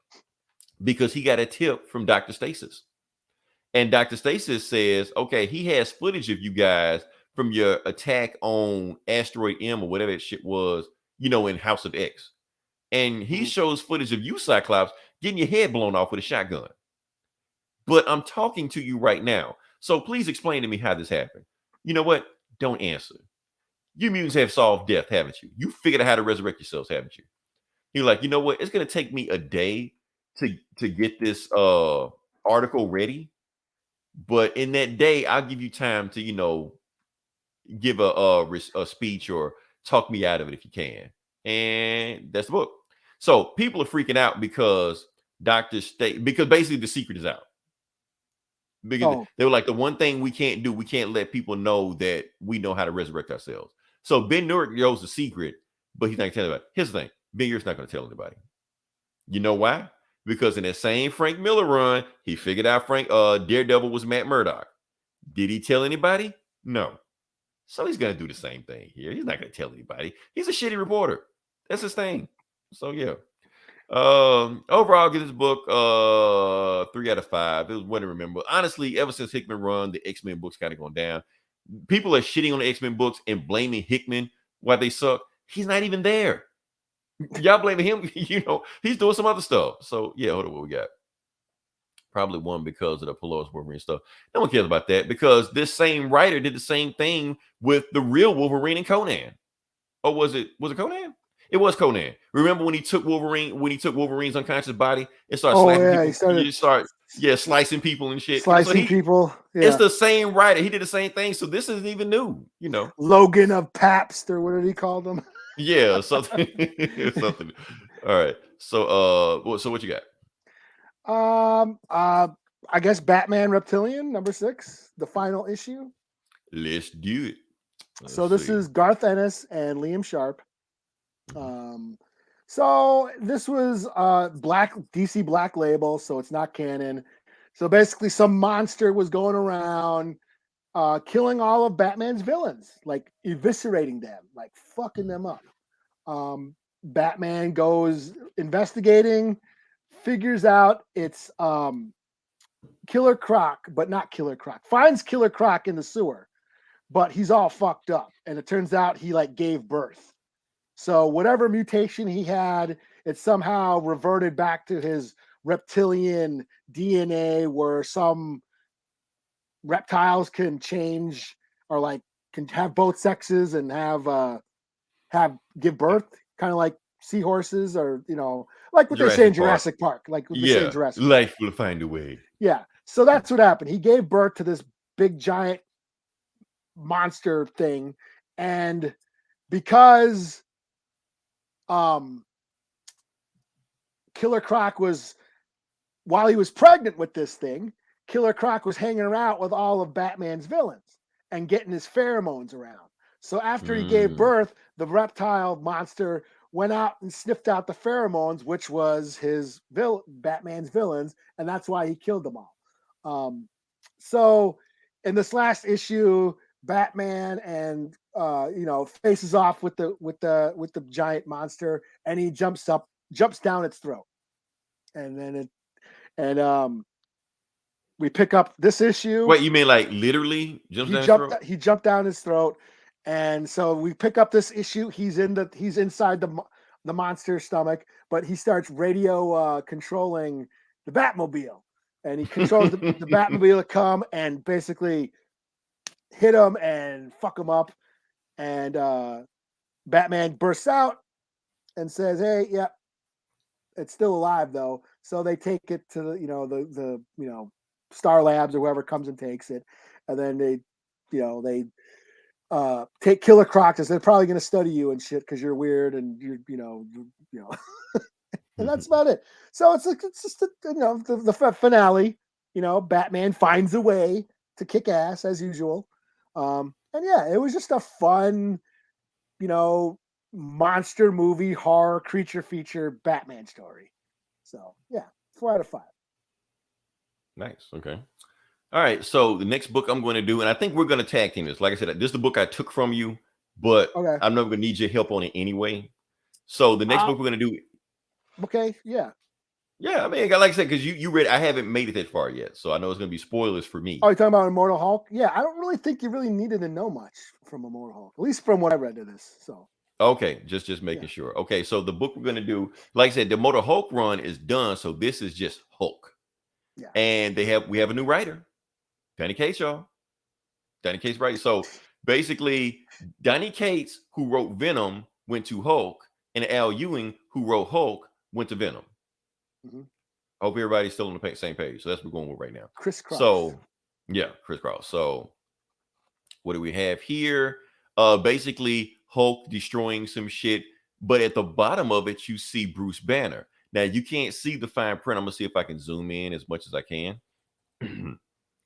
[SPEAKER 1] because he got a tip from Dr. Stasis. And Dr. Stasis says, okay, he has footage of you guys from your attack on Asteroid M or whatever that shit was, in House of X. And he shows footage of you, Cyclops, getting your head blown off with a shotgun. But I'm talking to you right now. So please explain to me how this happened. You know what? Don't answer. You mutants have solved death, haven't you? You figured out how to resurrect yourselves, haven't you? You're like, you know what? It's going to take me a day to get this article ready. But in that day, I'll give you time to, give a speech or talk me out of it if you can. And that's the book. So people are freaking out because doctors state, because basically the secret is out. Because they were like, the one thing we can't do, we can't let people know that we know how to resurrect ourselves. So Ben Urich knows the secret, but he's not going to tell anybody. Here's the thing: Ben Urich's not going to tell anybody. You know why? Because in that same Frank Miller run, he figured out Daredevil was Matt Murdock. Did he tell anybody? No. So he's going to do the same thing here. He's not going to tell anybody. He's a shitty reporter. That's his thing. So yeah. Overall, give this book 3 out of 5. It was one to remember. Honestly, ever since Hickman run, the X-Men books kind of gone down. People are shitting on the X-Men books and blaming Hickman why they suck. He's not even there. Y'all blaming him. He's doing some other stuff. So yeah, hold on, what we got? Probably one because of the Polaris Wolverine stuff. No one cares about that because this same writer did the same thing with the real Wolverine and Conan. Or was it Conan? It was Conan. Remember when he took Wolverine's unconscious body and started slapping people? Slicing people and shit.
[SPEAKER 2] Slicing people. Yeah.
[SPEAKER 1] It's the same writer. He did the same thing. So this isn't even new,
[SPEAKER 2] Logan of Pabst, or what did he call them?
[SPEAKER 1] Yeah, something. Something. All right. So what you got?
[SPEAKER 2] I guess Batman Reptilian number 6, the final issue.
[SPEAKER 1] Let's do it.
[SPEAKER 2] This is Garth Ennis and Liam Sharp. So this was DC Black Label, so it's not canon. So basically some monster was going around killing all of Batman's villains, like eviscerating them, like fucking them up. Batman goes investigating, figures out it's Killer Croc, but not Killer Croc. Finds Killer Croc in the sewer, but he's all fucked up. And it turns out he gave birth. So whatever mutation he had, it somehow reverted back to his reptilian DNA, where some reptiles can change or can have both sexes and give birth, kind of like seahorses, or like what they say in Jurassic Park. Like what they say in Jurassic Park.
[SPEAKER 1] Life will find a way.
[SPEAKER 2] Yeah. So that's what happened. He gave birth to this big giant monster thing, and because Killer Croc while he was pregnant with this thing, Killer Croc was hanging around with all of Batman's villains and getting his pheromones around. So after he gave birth, the reptile monster went out and sniffed out the pheromones, which was Batman's villains, and that's why he killed them all. So in this last issue, Batman and faces off with the giant monster, and he jumps down its throat, and then we pick up this issue.
[SPEAKER 1] Wait, you mean like literally
[SPEAKER 2] he jumped down his throat, and so we pick up this issue. He's inside the monster's stomach, but he starts radio controlling the Batmobile, and he controls the Batmobile to come and basically hit him and fuck him up. And Batman bursts out and says, "Hey, yeah, it's still alive though." So they take it to the Star Labs or whoever comes and takes it, and then they take Killer Croc. They're probably going to study you and shit because you're weird and and that's about it. So it's just the finale. Batman finds a way to kick ass as usual. And yeah, it was just a fun, monster movie, horror, creature feature Batman story. So yeah, 4 out of 5.
[SPEAKER 1] Nice. Okay. All right. So the next book I'm going to do, and I think we're going to tag team this. Like I said, this is the book I took from you, but okay, I'm not going to need your help on it anyway. So the next book we're going to do.
[SPEAKER 2] Okay. Yeah.
[SPEAKER 1] Yeah, I mean, like I said, because you read, I haven't made it that far yet, so I know it's going to be spoilers for me.
[SPEAKER 2] Oh, you're talking about Immortal Hulk? Yeah, I don't really think you really needed to know much from Immortal Hulk, at least from what I read of this. So
[SPEAKER 1] okay, just making sure. Okay, so the book we're going to do, like I said, the Immortal Hulk run is done, so this is just Hulk. Yeah, and we have a new writer, Donny Cates, y'all. Donny Cates, right? So basically, Donny Cates, who wrote Venom, went to Hulk, and Al Ewing, who wrote Hulk, went to Venom. Mm-hmm. Hope everybody's still on the same page. So that's what we're going with right now.
[SPEAKER 2] Crisscross.
[SPEAKER 1] So yeah, crisscross. So what do we have here? Basically Hulk destroying some shit, but at the bottom of it, you see Bruce Banner. Now you can't see the fine print. I'm gonna see if I can zoom in as much as I can.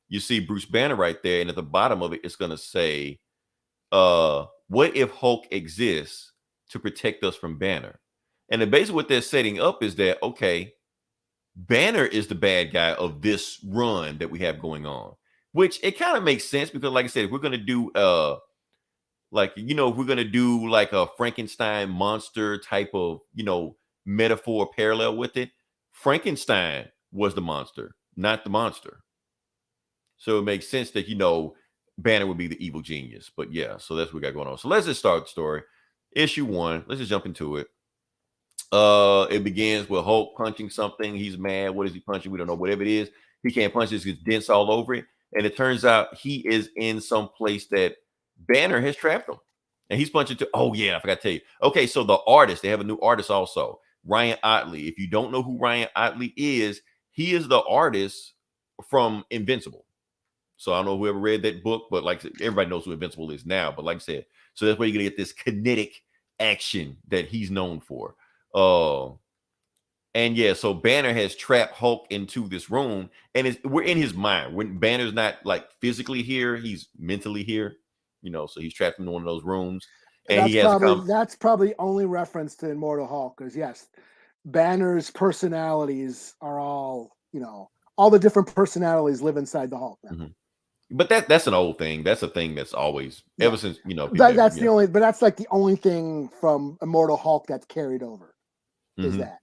[SPEAKER 1] You see Bruce Banner right there, and at the bottom of it, it's gonna say, what if Hulk exists to protect us from Banner? And then basically what they're setting up is that, okay, Banner is the bad guy of this run that we have going on, which it kind of makes sense because, like I said, if we're gonna do like, if we're gonna do like a Frankenstein monster type of, metaphor parallel with it, Frankenstein was the monster, not the monster. So it makes sense that, Banner would be the evil genius. But yeah, so that's what we got going on. So let's just start the story. Issue 1. Let's just jump into it. It begins with Hulk punching something. He's mad. What is he punching? We don't know. Whatever it is, he can't punch this. Gets dents all over it. And it turns out he is in some place that Banner has trapped him. And he's punching to. Oh, yeah, I forgot to tell you. Okay, so the artist, they have a new artist also, Ryan Otley. If you don't know who Ryan Otley is, he is the artist from Invincible. So I don't know whoever read that book, but like everybody knows who Invincible is now. But like I said, so that's where you're gonna get this kinetic action that he's known for. And yeah, so Banner has trapped Hulk into this room, and we're in his mind. When Banner's not like physically here, he's mentally here. So he's trapped in one of those rooms, and
[SPEAKER 2] that's probably only reference to Immortal Hulk, because yes, Banner's personalities are all the different personalities live inside the Hulk now.
[SPEAKER 1] Mm-hmm. But that's an old thing. That's a thing that's always ever since
[SPEAKER 2] that's the only. But that's like the only thing from Immortal Hulk that's carried over. Is
[SPEAKER 1] Mm-hmm.
[SPEAKER 2] that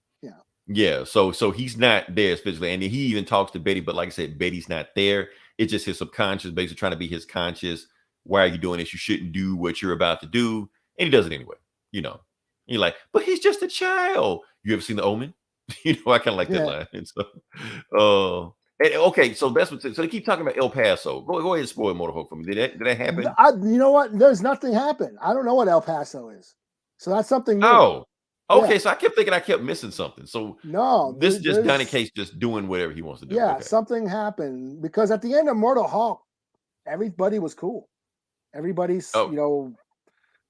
[SPEAKER 1] Yeah. So he's not there physically, and he even talks to Betty. But like I said, Betty's not there. It's just his subconscious, basically trying to be his conscious. Why are you doing this? You shouldn't do what you're about to do, and he does it anyway. You're like, but he's just a child. You ever seen The Omen? I kind of like that line. And so, okay, so that's what. So they keep talking about El Paso. Go ahead and spoil Immortal Hulk for me. Did that happen?
[SPEAKER 2] You know what? There's nothing happened. I don't know what El Paso is. So that's something new.
[SPEAKER 1] Oh, okay. Yeah. So I kept thinking I kept missing something. So
[SPEAKER 2] no,
[SPEAKER 1] this is just Donny Cates just doing whatever he wants to do.
[SPEAKER 2] Yeah, okay. Something happened because at the end of Immortal Hulk, everybody was cool. Everybody's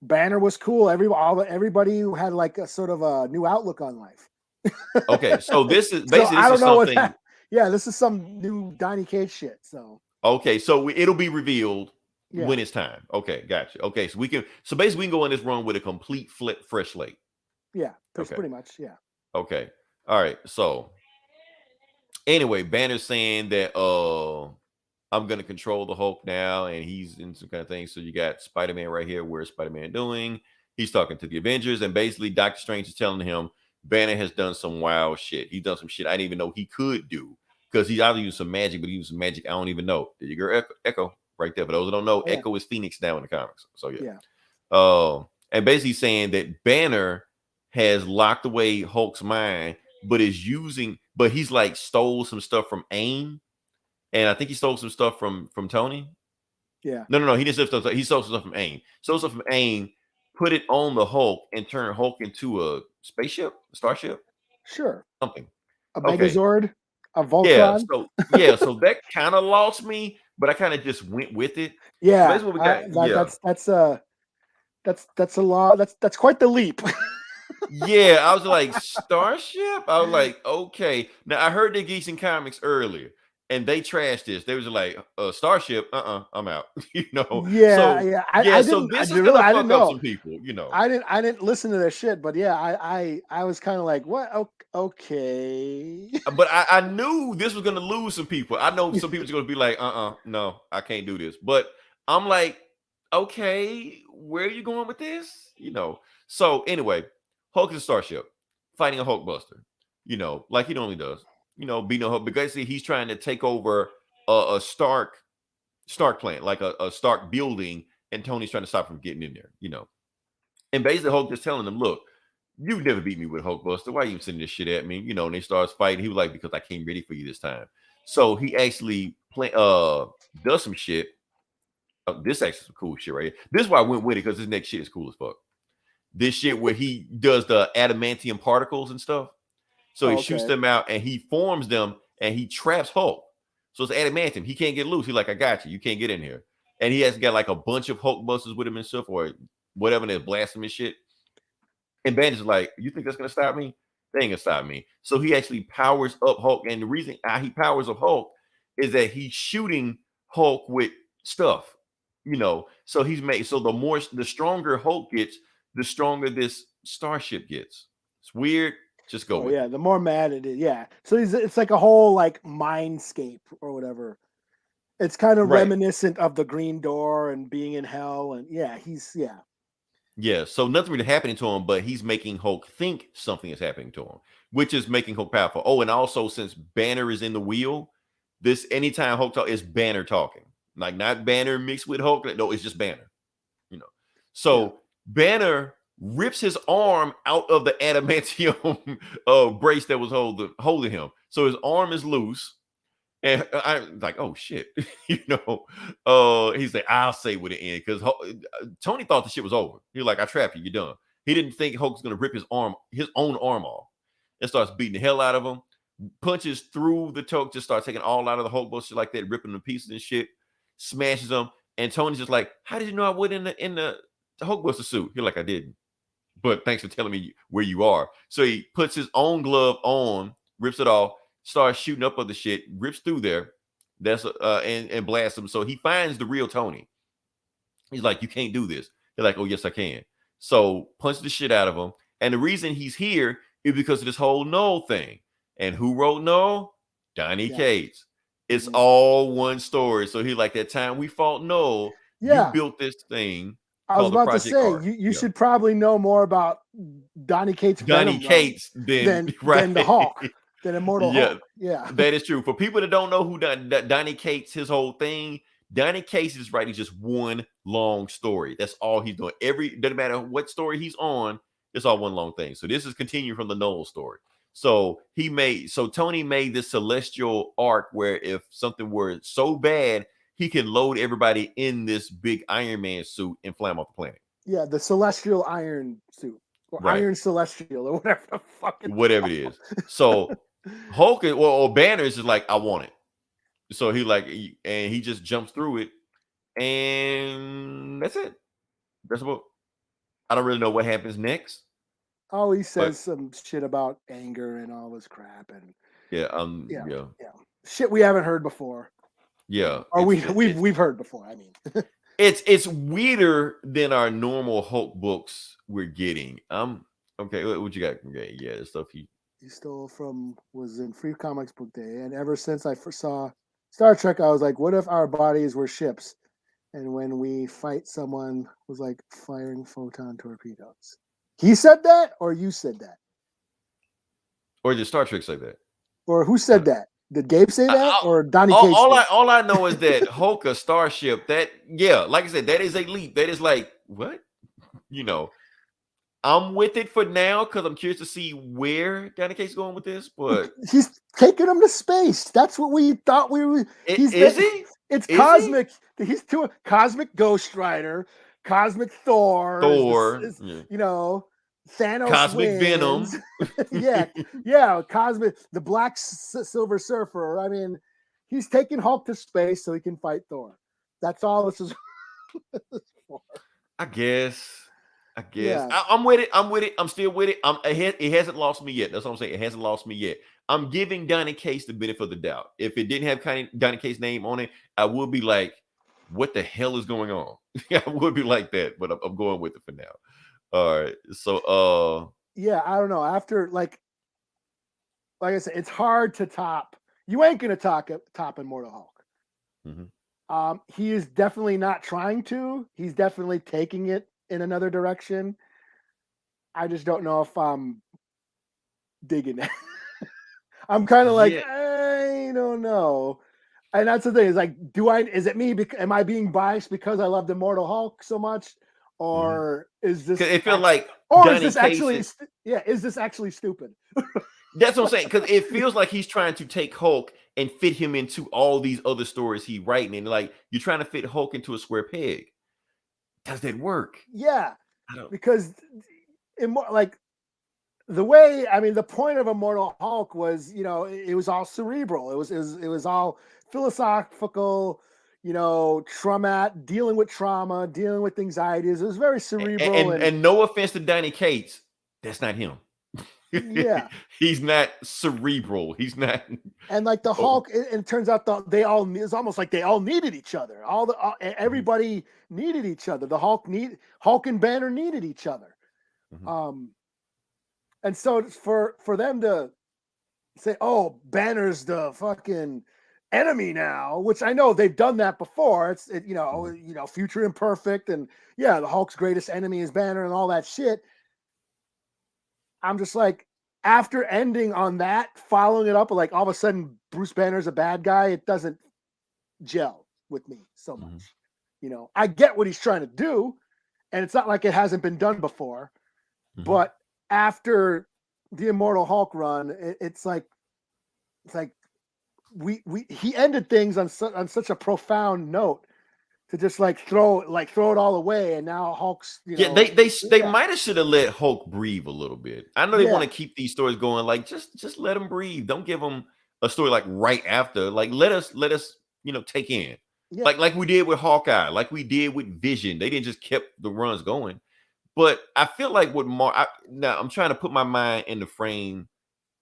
[SPEAKER 2] Banner was cool. Everybody who had like a sort of a new outlook on life.
[SPEAKER 1] Okay, so this is basically
[SPEAKER 2] I don't know something. This is some new Donny Cates shit. So
[SPEAKER 1] okay, so it'll be revealed when it's time. Okay, gotcha. Okay, so basically we can go in this run with a complete fresh slate.
[SPEAKER 2] Yeah, pretty much. Yeah.
[SPEAKER 1] Okay. All right. So anyway, Banner's saying that I'm gonna control the Hulk now, and he's in some kind of thing. So you got Spider-Man right here. Where's Spider-Man doing? He's talking to the Avengers, and basically Doctor Strange is telling him Banner has done some wild shit. He's done some shit I didn't even know he could do, because he's either used some magic, but he used some magic I don't even know. There you go, Echo right there. For those that don't know, Echo is Phoenix now in the comics. So yeah. And basically saying that Banner has locked away Hulk's mind, but he's like stole some stuff from AIM. And I think he stole some stuff from Tony.
[SPEAKER 2] Yeah.
[SPEAKER 1] No. He didn't steal stuff. He stole some stuff from AIM. Stole stuff from AIM, put it on the Hulk, and turned Hulk into a spaceship, a starship.
[SPEAKER 2] Sure.
[SPEAKER 1] Something.
[SPEAKER 2] A Megazord, a Voltron.
[SPEAKER 1] So that kind of lost me, but I kind of just went with it.
[SPEAKER 2] Yeah. So that's what we got. That's a lot. That's quite the leap.
[SPEAKER 1] Yeah, I was like, Starship? I was like, okay. Now I heard the Geeks and Comics earlier, and they trashed this. They was like, Starship, I'm out.
[SPEAKER 2] Yeah.
[SPEAKER 1] So this is gonna fuck up some people,
[SPEAKER 2] I didn't listen to their shit, but yeah, I was kind of like, what? Okay.
[SPEAKER 1] But I knew this was gonna lose some people. I know some people are gonna be like, no, I can't do this. But I'm like, okay, where are you going with this? So anyway, Hulk is a starship fighting a Hulkbuster, like he normally does, beating a Hulk, because he's trying to take over a Stark plant, like a Stark building, and Tony's trying to stop him from getting in there, And basically Hulk just telling them, look, you've never beat me with Hulkbuster. Why are you even sending this shit at me? And they starts fighting. He was like, because I came ready for you this time. So he actually does some shit. This actually some cool shit right here. This is why I went with it, because this next shit is cool as fuck. This shit where he does the adamantium particles and stuff. So he shoots them out and he forms them and he traps Hulk. So it's adamantium. He can't get loose. He's like, I got you. You can't get in here. And he has got like a bunch of Hulkbusters with him and stuff, or whatever, and they're blasting him and shit. And Bandit's like, you think that's going to stop me? They ain't gonna stop me. So he actually powers up Hulk, and the reason he powers up Hulk is that he's shooting Hulk with stuff, So the stronger Hulk gets, the stronger this starship gets. It's weird. Just go
[SPEAKER 2] Oh
[SPEAKER 1] with
[SPEAKER 2] yeah,
[SPEAKER 1] it.
[SPEAKER 2] the more mad it is, yeah. So it's like a whole like mindscape or whatever. It's kind of
[SPEAKER 1] Right.
[SPEAKER 2] reminiscent of the Green Door and being in hell, and yeah.
[SPEAKER 1] Yeah, so nothing really happening to him, but he's making Hulk think something is happening to him, which is making Hulk powerful. Oh, and also since Banner is in the wheel, this anytime Hulk talk is Banner talking, like not Banner mixed with Hulk. No, it's just Banner. So Banner rips his arm out of the adamantium brace that was holding him. So his arm is loose. And I'm like, oh shit, he's like, I'll say what it ends because Tony thought the shit was over. He was like, I trapped you, you're done. He didn't think Hulk was gonna rip his own arm off, and starts beating the hell out of him. Punches through the Hulk, just starts taking all out of the Hulk bullshit like that, ripping them to pieces and shit. Smashes them, and Tony's just like, how did you know I would in the Hulkbuster suit? You're like, I didn't, but thanks for telling me where you are. So he puts his own glove on, rips it off, starts shooting up other shit, rips through there. That's and blasts him. So he finds the real Tony. He's like, you can't do this. They're like, oh yes, I can. So punch the shit out of him. And the reason he's here is because of this whole Null thing. And who wrote Null? Donny Cates. It's all one story. So he like, that time we fought Null, you built this thing.
[SPEAKER 2] I was about to say, you should probably know more about Donny Cates'
[SPEAKER 1] than
[SPEAKER 2] the Hulk, than Immortal Hulk. Yeah,
[SPEAKER 1] that is true. For people that don't know who Donny Cates, his whole thing, Donny Cates is writing just one long story. That's all he's doing. Doesn't matter what story he's on, it's all one long thing. So this is continuing from the Noel story. So Tony made this celestial arc where if something were so bad, he can load everybody in this big Iron Man suit and fly them off the planet.
[SPEAKER 2] Yeah, the Celestial Iron suit. Or Iron Celestial, or whatever the fuck
[SPEAKER 1] whatever it is. So Hulk or Banner is just like, I want it. So he just jumps through it, and that's it. That's about. I don't really know what happens next.
[SPEAKER 2] Oh, he says some shit about anger and all this crap, and
[SPEAKER 1] yeah.
[SPEAKER 2] Shit we haven't heard before.
[SPEAKER 1] Yeah,
[SPEAKER 2] or we've heard before. I mean,
[SPEAKER 1] it's weirder than our normal Hulk books we're getting. Okay. What you got? Okay, yeah, the stuff he
[SPEAKER 2] stole was in Free Comics Book Day, and ever since I first saw Star Trek, I was like, what if our bodies were ships, and when we fight someone, was like firing photon torpedoes? He said that, or you said that,
[SPEAKER 1] or did Star Trek say that,
[SPEAKER 2] or who said that? Did Gabe say that, or Donny Cates?
[SPEAKER 1] All I know is that Hulk, a starship, like I said, that is a leap. That is like, what? I'm with it for now because I'm curious to see where Donny Cates is going with this. But
[SPEAKER 2] he's taking him to space. That's what we thought we were.
[SPEAKER 1] Is he?
[SPEAKER 2] It's cosmic. He's to a cosmic Ghost Rider, cosmic Thor. Thanos,
[SPEAKER 1] cosmic
[SPEAKER 2] wins. Venom. Cosmic, the Black Silver Surfer. I mean, he's taking Hulk to space so he can fight Thor. That's all this is for.
[SPEAKER 1] I guess. I'm with it. I'm still with it. It hasn't lost me yet. That's what I'm saying. It hasn't lost me yet. I'm giving Donny Cates the benefit of the doubt. If it didn't have Donny Cates' name on it, I would be like, what the hell is going on? I would be like that, but I'm going with it for now. All right. So
[SPEAKER 2] I don't know. After like I said, it's hard to top. You ain't gonna top Immortal Hulk.
[SPEAKER 1] Mm-hmm.
[SPEAKER 2] He is definitely not trying to. He's definitely taking it in another direction. I just don't know if I'm digging it. I'm kind of like, I don't know. And that's the thing, is like, is it me? Am I being biased because I love the Immortal Hulk so much? Or is this?
[SPEAKER 1] It feels like,
[SPEAKER 2] or is this actually? Is this actually stupid?
[SPEAKER 1] That's what I'm saying. Because it feels like he's trying to take Hulk and fit him into all these other stories he's writing, and like you're trying to fit Hulk into a square peg. Does that work?
[SPEAKER 2] Yeah, because like the way, I mean, the point of Immortal Hulk was, it was all cerebral. It was all philosophical. Dealing with trauma, dealing with anxieties. It was very cerebral.
[SPEAKER 1] And no offense to Donny Cates, that's not him.
[SPEAKER 2] Yeah.
[SPEAKER 1] He's not cerebral. He's not.
[SPEAKER 2] And like the
[SPEAKER 1] Oh,
[SPEAKER 2] Hulk, it turns out it's almost like they all needed each other. Everybody needed each other. The Hulk and Banner needed each other.
[SPEAKER 1] mhm.
[SPEAKER 2] And so for them to say, "Oh, Banner's the fucking enemy now," which I know they've done that before. Future Imperfect, and yeah, the Hulk's greatest enemy is Banner, and all that shit. I'm just like, after ending on that, following it up with like all of a sudden Bruce Banner's a bad guy, it doesn't gel with me so much. I get what he's trying to do, and it's not like it hasn't been done before. But after the Immortal Hulk run, it's like he ended things on such a profound note to just throw it all away, and now Hulk's
[SPEAKER 1] they might have should have let Hulk breathe a little bit. I know they want to keep these stories going. Like just let him breathe. Don't give him a story like right after. Like let us take in.
[SPEAKER 2] Yeah.
[SPEAKER 1] Like we did with Hawkeye, like we did with Vision. They didn't just kept the runs going. But I feel like with now I'm trying to put my mind in the frame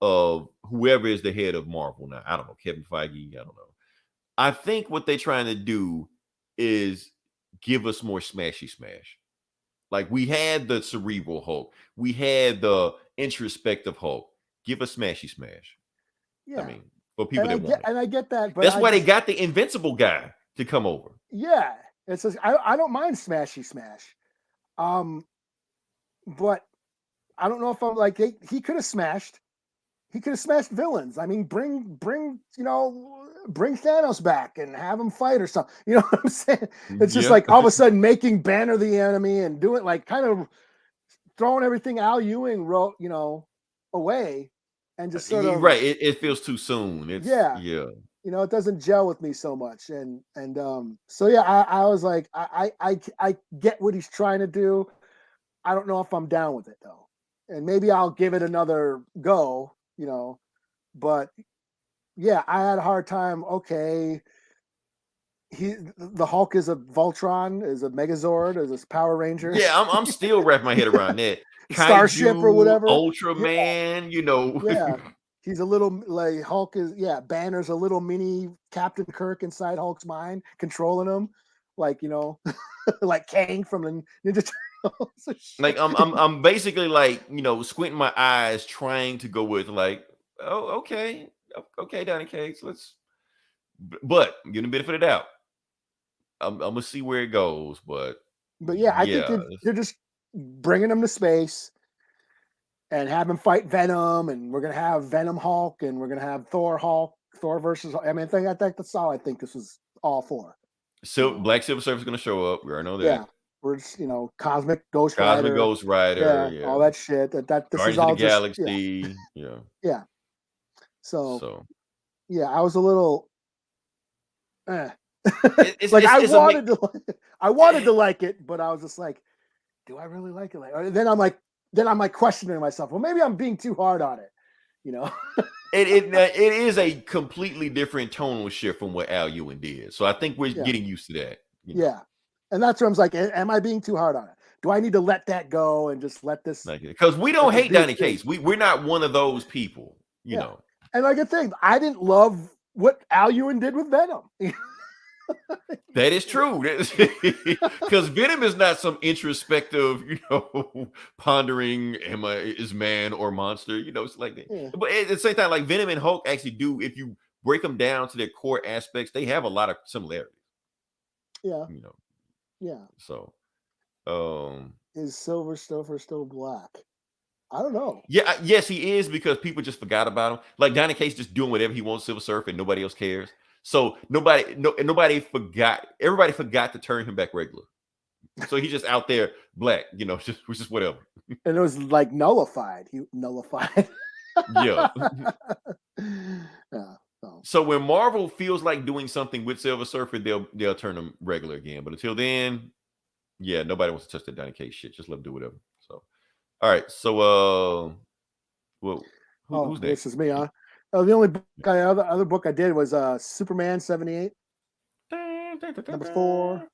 [SPEAKER 1] of whoever is the head of Marvel now. I don't know, Kevin Feige. I don't know. I think what they're trying to do is give us more smashy smash. Like we had the cerebral Hulk, we had the introspective Hulk. Give us smashy smash.
[SPEAKER 2] Yeah.
[SPEAKER 1] I mean, for people that want it.
[SPEAKER 2] And I get that, but
[SPEAKER 1] that's why they got the Invincible guy to come over.
[SPEAKER 2] Yeah. It's just, I don't mind smashy smash. But I don't know if I'm like he could have smashed villains. I mean, bring Thanos back and have him fight or something. You know what I'm saying? It's just like all of a sudden making Banner the enemy and doing like kind of throwing everything Al Ewing wrote, away, and just sort of
[SPEAKER 1] right. It feels too soon. Yeah.
[SPEAKER 2] It doesn't gel with me so much, and so yeah, I was like, I get what he's trying to do. I don't know if I'm down with it though, and maybe I'll give it another go. But yeah, I had a hard time. Okay, the Hulk is a Voltron, is a Megazord, is a Power Ranger.
[SPEAKER 1] Yeah, I'm still wrapping my head around that.
[SPEAKER 2] Starship or whatever.
[SPEAKER 1] Ultraman,
[SPEAKER 2] Yeah. He's a little like Hulk is, Banner's a little mini Captain Kirk inside Hulk's mind, controlling him, like like Kang from the Ninja Turtles.
[SPEAKER 1] Like I'm basically like squinting my eyes, trying to go with like, oh okay, Donny Cates, but I'm giving the benefit of the doubt. I'm gonna see where it goes, but
[SPEAKER 2] yeah, I think they're just bringing him to space and have him fight Venom, and we're gonna have Venom Hulk, and we're gonna have Thor Hulk, Thor versus. I mean, I think that's all. I think this was all for.
[SPEAKER 1] So Black Silver Surfer is gonna show up. We already know that.
[SPEAKER 2] Yeah, we're just Cosmic Ghost Rider, yeah, all that shit. That this
[SPEAKER 1] Guardians
[SPEAKER 2] is all
[SPEAKER 1] of the Galaxy.
[SPEAKER 2] Just,
[SPEAKER 1] yeah.
[SPEAKER 2] Yeah. So yeah, I was a little. I wanted to like it, but I was just like, do I really like it? Then I'm like questioning myself. Well, maybe I'm being too hard on it.
[SPEAKER 1] It is a completely different tonal shift from what Al Ewing did. So I think we're getting used to that.
[SPEAKER 2] Yeah. And that's where I was like, am I being too hard on it? Do I need to let that go and just let this?
[SPEAKER 1] Because we don't hate Donny Cates. We're not one of those people, you know.
[SPEAKER 2] And like a thing, I didn't love what Al Ewing did with Venom.
[SPEAKER 1] That is true. Because Venom is not some introspective, pondering, is man or monster, it's like that. Yeah. But at the same time, like Venom and Hulk actually do, if you break them down to their core aspects, they have a lot of similarities.
[SPEAKER 2] Yeah. Yeah.
[SPEAKER 1] So,
[SPEAKER 2] is Silver Surfer still black? I don't know.
[SPEAKER 1] Yeah, yes, he is, because people just forgot about him. Like Donny Cates just doing whatever he wants, Silver Surfer, and nobody else cares. So everybody forgot to turn him back regular. So he's just out there black, just whatever.
[SPEAKER 2] And it was like nullified. He nullified.
[SPEAKER 1] Yeah. So when Marvel feels like doing something with Silver Surfer, they'll turn him regular again. But until then, nobody wants to touch that Donny Cates shit. Just let him do whatever. So, all right. So, who's next?
[SPEAKER 2] This is me, huh? The only other book I did was Superman 78, number 4.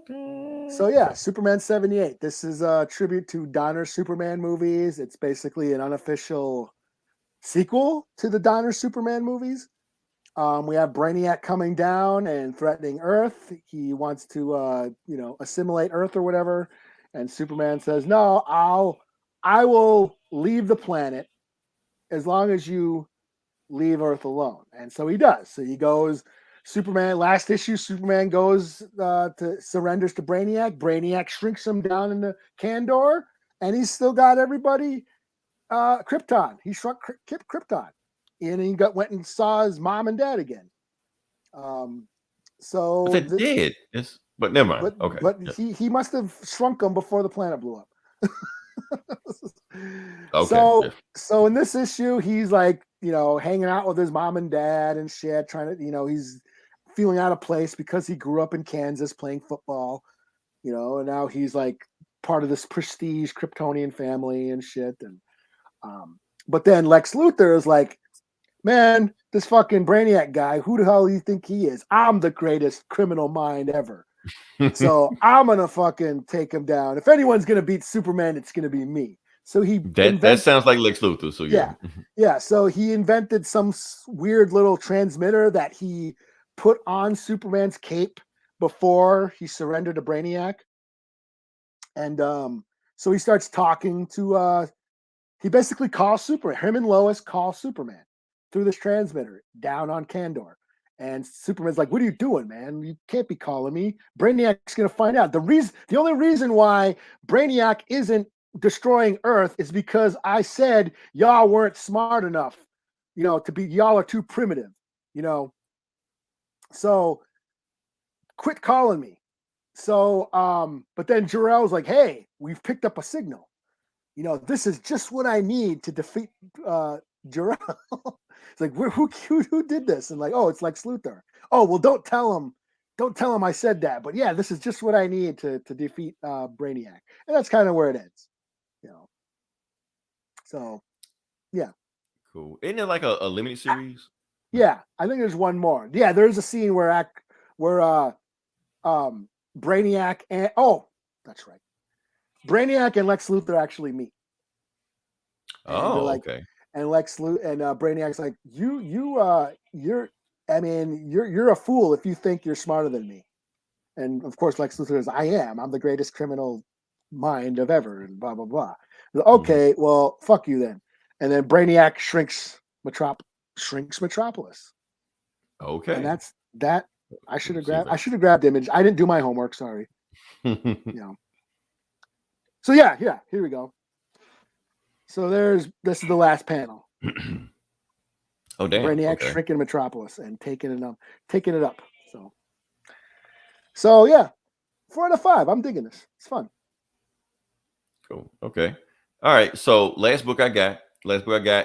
[SPEAKER 2] So yeah, Superman 78. This is a tribute to Donner Superman movies. It's basically an unofficial sequel to the Donner Superman movies. We have Brainiac coming down and threatening Earth. He wants to, assimilate Earth or whatever. And Superman says, "No, I will leave the planet as long as you leave Earth alone." And so he does. So he goes. Superman, last issue, Superman goes surrenders to Brainiac. Brainiac shrinks him down in the Kandor, and he's still got everybody Krypton. He shrunk Krypton, and he went and saw his mom and dad again. So
[SPEAKER 1] But they did. But never mind.
[SPEAKER 2] But he must have shrunk them before the planet blew up.
[SPEAKER 1] Okay.
[SPEAKER 2] So in this issue, he's like, hanging out with his mom and dad and shit, trying to, he's feeling out of place because he grew up in Kansas playing football, and now he's like part of this prestige Kryptonian family and shit. And but then Lex Luthor is like, "Man, this fucking Brainiac guy, who the hell do you think he is? I'm the greatest criminal mind ever. So I'm gonna fucking take him down. If anyone's gonna beat Superman, it's gonna be me." So
[SPEAKER 1] that sounds like Lex Luthor. So
[SPEAKER 2] yeah. So he invented some weird little transmitter that he put on Superman's cape before he surrendered to Brainiac, and so he starts talking to. He basically calls Superman. Him and Lois call Superman through this transmitter down on Kandor. And Superman's like, "What are you doing, man? You can't be calling me. Brainiac's gonna find out." The only reason why Brainiac isn't destroying Earth is because I said y'all weren't smart enough, y'all are too primitive, So quit calling me. So but then Jor-El's like, "Hey, we've picked up a signal. This is just what I need to defeat Jor-El." It's like, who did this? And like, "Oh, it's Lex Luthor." "Oh, well, don't tell him I said that. But yeah, this is just what I need to defeat Brainiac." And that's kind of where it ends. So yeah.
[SPEAKER 1] Cool. Isn't it like a limited series?
[SPEAKER 2] Yeah, I think there's one more. Yeah, there's a scene where Brainiac and that's right. Brainiac and Lex Luthor actually meet. And
[SPEAKER 1] okay.
[SPEAKER 2] And Lex Luthor and Brainiac's like, you're a fool if you think you're smarter than me. And of course, Lex Luthor is, "I am. I'm the greatest criminal mind of ever," and blah blah blah. Okay, well, fuck you then. And then Brainiac shrinks Metropolis.
[SPEAKER 1] Okay.
[SPEAKER 2] And that's that. I should have grabbed Image. I didn't do my homework. Sorry. So yeah, here we go. So this is the last panel.
[SPEAKER 1] Oh damn!
[SPEAKER 2] Brainiac shrinking Metropolis and taking it up. So yeah, 4 out of 5. I'm digging this. It's fun.
[SPEAKER 1] Cool. Okay. All right. So last book I got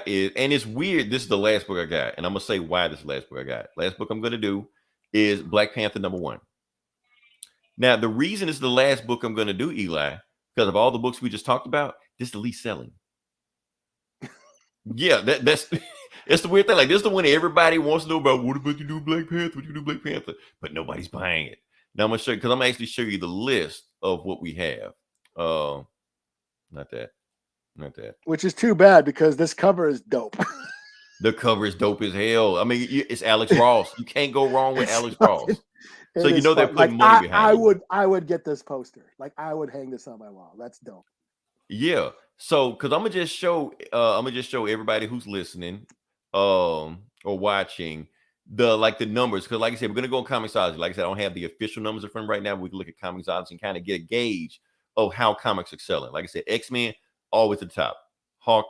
[SPEAKER 1] is, and it's weird. This is the last book I got, and I'm gonna say why this is the last book I got. Last book I'm gonna do is Black Panther #1. Now, the reason it's the last book I'm gonna do, Eli, because of all the books we just talked about, this is the least selling. Yeah, that's it's the weird thing. Like, this is the one everybody wants to know about. What about you do Black Panther? What you do Black Panther? But nobody's buying it. Now I'm gonna show you, because I'm gonna actually show you the list of what we have. Not that.
[SPEAKER 2] Which is too bad because this cover is dope.
[SPEAKER 1] The cover is dope as hell. I mean, it's Alex Ross. You can't go wrong with Alex Ross. So they're putting money behind it.
[SPEAKER 2] I would get this poster. Like, I would hang this on my wall. That's dope.
[SPEAKER 1] Yeah. So, because I'm gonna just show everybody who's listening, or watching the numbers. Because, like I said, we're gonna go on Comixology. Like I said, I don't have the official numbers in front right now. We can look at Comixology and kind of get a gauge of how comics are selling. Like I said, X-Men always at the top. Hulk,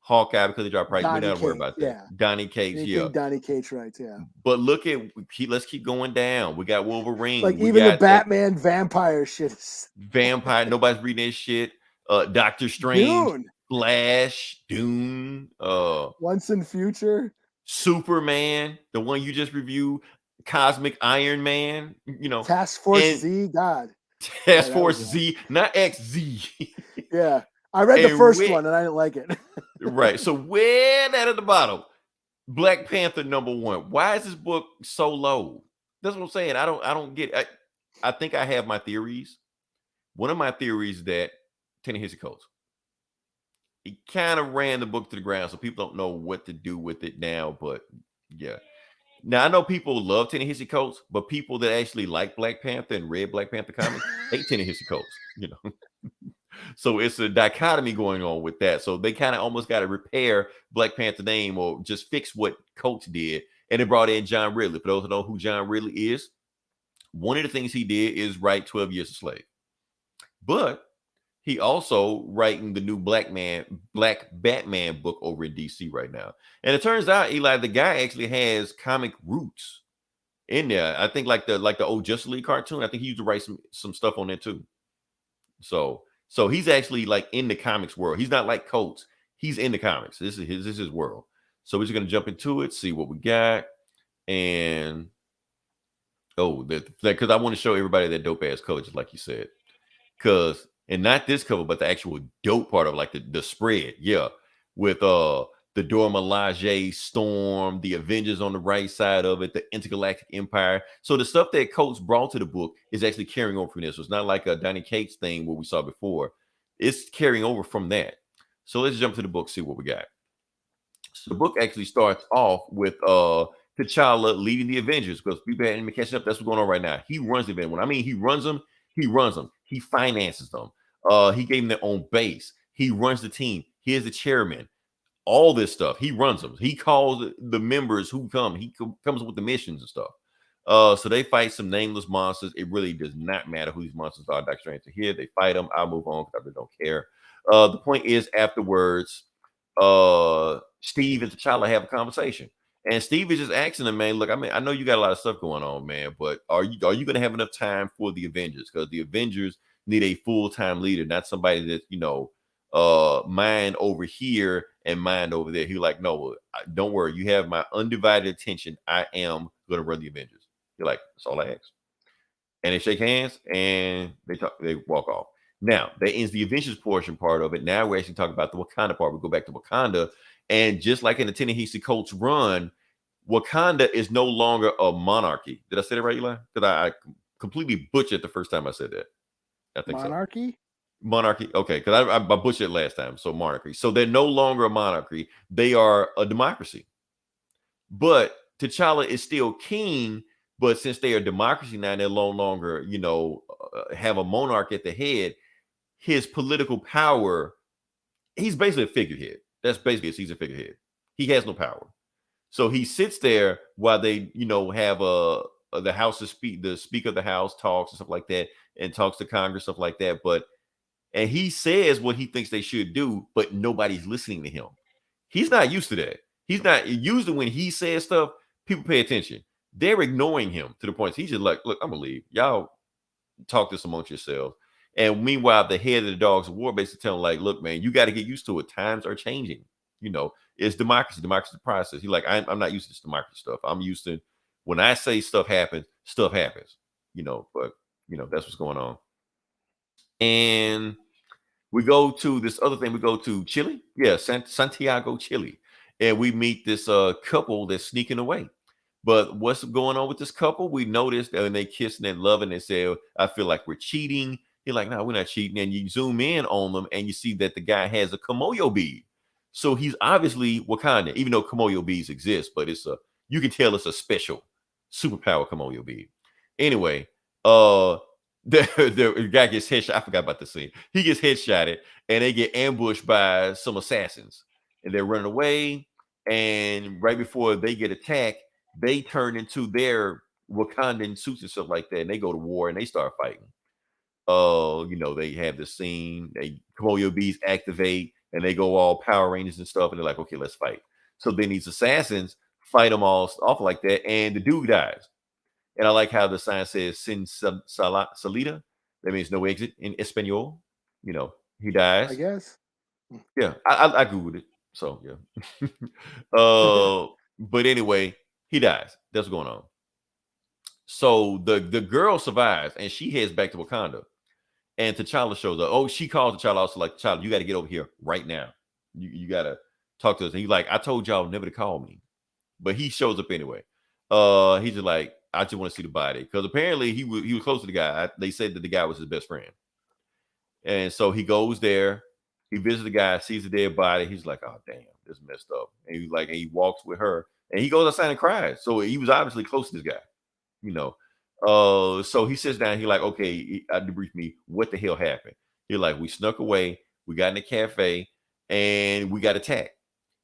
[SPEAKER 1] Hawkeye, because they drop price. We don't worry about that.
[SPEAKER 2] Yeah.
[SPEAKER 1] Donnie Cates, yeah.
[SPEAKER 2] Donnie Cates writes, yeah.
[SPEAKER 1] But let's keep going down. We got Wolverine.
[SPEAKER 2] Like, even the Batman vampire shit.
[SPEAKER 1] Vampire, nobody's reading that shit. Doctor Strange, Dune. Flash, Dune,
[SPEAKER 2] Once and Future,
[SPEAKER 1] Superman, the one you just reviewed, Cosmic Iron Man,
[SPEAKER 2] Task Force Z, God.
[SPEAKER 1] Task Force Z, not XZ.
[SPEAKER 2] Yeah. I read the first one and I didn't like it.
[SPEAKER 1] Right. So way down at the bottom, Black Panther #1. Why is this book so low? That's what I'm saying. I don't get it. I think I have my theories. One of my theories that Ta-Nehisi Coates, he kind of ran the book to the ground, so people don't know what to do with it now. But yeah, now I know people love Ta-Nehisi Coates, but people that actually like Black Panther and read Black Panther comics hate Ta-Nehisi Coates. So it's a dichotomy going on with that. So they kind of almost got to repair Black Panther name or just fix what Coates did, and they brought in John Ridley. For those who know who John Ridley is, one of the things he did is write 12 Years a Slave, but he also writing the new Black Batman book over in DC right now. And it turns out, Eli, the guy actually has comic roots in there. I think like the old Justice League cartoon. I think he used to write some stuff on there too. So he's actually like in the comics world. He's not like Coates. He's in the comics. This is his world. So we're just gonna jump into it, see what we got, and because I want to show everybody that dope ass cover, just like you said. And not this cover, but the actual dope part of like the spread, yeah, with the Dora Milaje Storm, the Avengers on the right side of it, the Intergalactic Empire. So the stuff that Coates brought to the book is actually carrying over from this. So it's not like a Donny Cates thing where we saw before. It's carrying over from that. So let's jump to the book, see what we got. So the book actually starts off with T'Challa leading the Avengers, because people hadn't been catching up. That's what's going on right now. He runs the event. When I mean he runs them, he runs them. He finances them. He gave them their own base. He runs the team. He is the chairman. All this stuff, he runs them. He calls the members who come. He comes up with the missions and stuff. So they fight some nameless monsters. It really does not matter who these monsters are. Doctor Strange are here. They fight them. I'll move on because I really don't care. The point is, afterwards, Steve and T'Challa have a conversation. And Steve is just asking him, man, look, I mean, I know you got a lot of stuff going on, man, but are you going to have enough time for the Avengers? Because the Avengers need a full-time leader, not somebody that, mind over here and mind over there. He like, no, don't worry. You have my undivided attention. I am going to run the Avengers. You're like, that's all I ask. And they shake hands and they walk off. Now, that ends the Avengers portion part of it. Now we're actually talking about the Wakanda part. We go back to Wakanda. And just like in the Ta-Nehisi Coates run, Wakanda is no longer a monarchy. Did I say that right, Eli? Because I completely butchered the first time I said that. I think
[SPEAKER 2] monarchy?
[SPEAKER 1] So. Monarchy. Okay, because I butchered it last time. So monarchy. So they're no longer a monarchy. They are a democracy. But T'Challa is still king. But since they are a democracy now, they're no longer, have a monarch at the head. His political power, he's basically a figurehead. That's basically it. He's a figurehead. He has no power. So he sits there while they, have the House of the Speaker of the House talks and stuff like that, and talks to Congress, stuff like that. And he says what he thinks they should do, but nobody's listening to him. He's not used to that. He's not usually when he says stuff, people pay attention. They're ignoring him to the point he's just like, look, I'm gonna leave. Y'all talk this amongst yourselves. And meanwhile, the head of the Dogs of War basically telling like, look, man, you got to get used to it. Times are changing. It's democracy. Democracy is the process. He's like, I'm not used to this democracy stuff. I'm used to when I say stuff happens, stuff happens. But that's what's going on. And we go to this other thing. We go to Chile. Yeah, Santiago, Chile. And we meet this couple that's sneaking away. But what's going on with this couple? We noticed that when they kissing and loving, they say, I feel like we're cheating. You're like, no, we're not cheating. And you zoom in on them and you see that the guy has a Komoyo bead. So he's obviously Wakanda, even though Komoyo beads exist, but you can tell it's a special superpower Komoyo bead. Anyway, the guy gets headshot. I forgot about the scene. He gets headshotted and they get ambushed by some assassins and they're running away. And right before they get attacked, they turn into their Wakandan suits and stuff like that. And they go to war and they start fighting. They have the scene, Komoyo beads activate and they go all Power Rangers and stuff. And they're like, okay, let's fight. So then these assassins fight them all off like that. And the dude dies. And I like how the sign says sin salida. That means no exit in Espanol. He dies.
[SPEAKER 2] I guess.
[SPEAKER 1] Yeah, I Googled it. So yeah. But anyway, he dies. That's what's going on. So the girl survives and she heads back to Wakanda. And T'Challa shows up. Oh, she calls T'Challa also like, T'Challa, you got to get over here right now. You got to talk to us. And he's like, I told y'all never to call me. But he shows up anyway. He's just like, I just want to see the body, because apparently he was close to the guy. They said that the guy was his best friend, and so he goes there. He visits the guy, sees the dead body. He's like, "Oh damn, this is messed up." And he's like, and he walks with her, and he goes outside and cries. So he was obviously close to this guy, you know. So he sits down. He like, okay, debrief me. What the hell happened? He like, we snuck away. We got in the cafe, and we got attacked.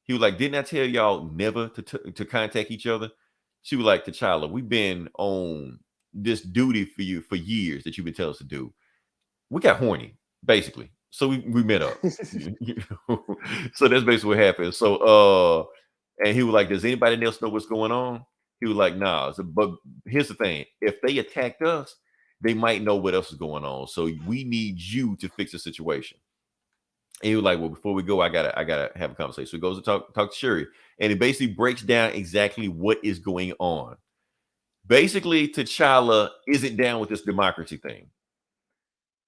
[SPEAKER 1] He was like, didn't I tell y'all never to contact each other? She was like, T'Challa, we've been on this duty for you for years that you've been telling us to do. We got horny, basically. So we met up. So that's basically what happened. So and he was like, does anybody else know what's going on? He was like, nah. So, but here's the thing. If they attacked us, they might know what else is going on. So we need you to fix the situation. And he was like, well, before we go, I gotta have a conversation. So he goes to talk to Shuri, and he basically breaks down exactly what is going on. Basically, T'Challa isn't down with this democracy thing.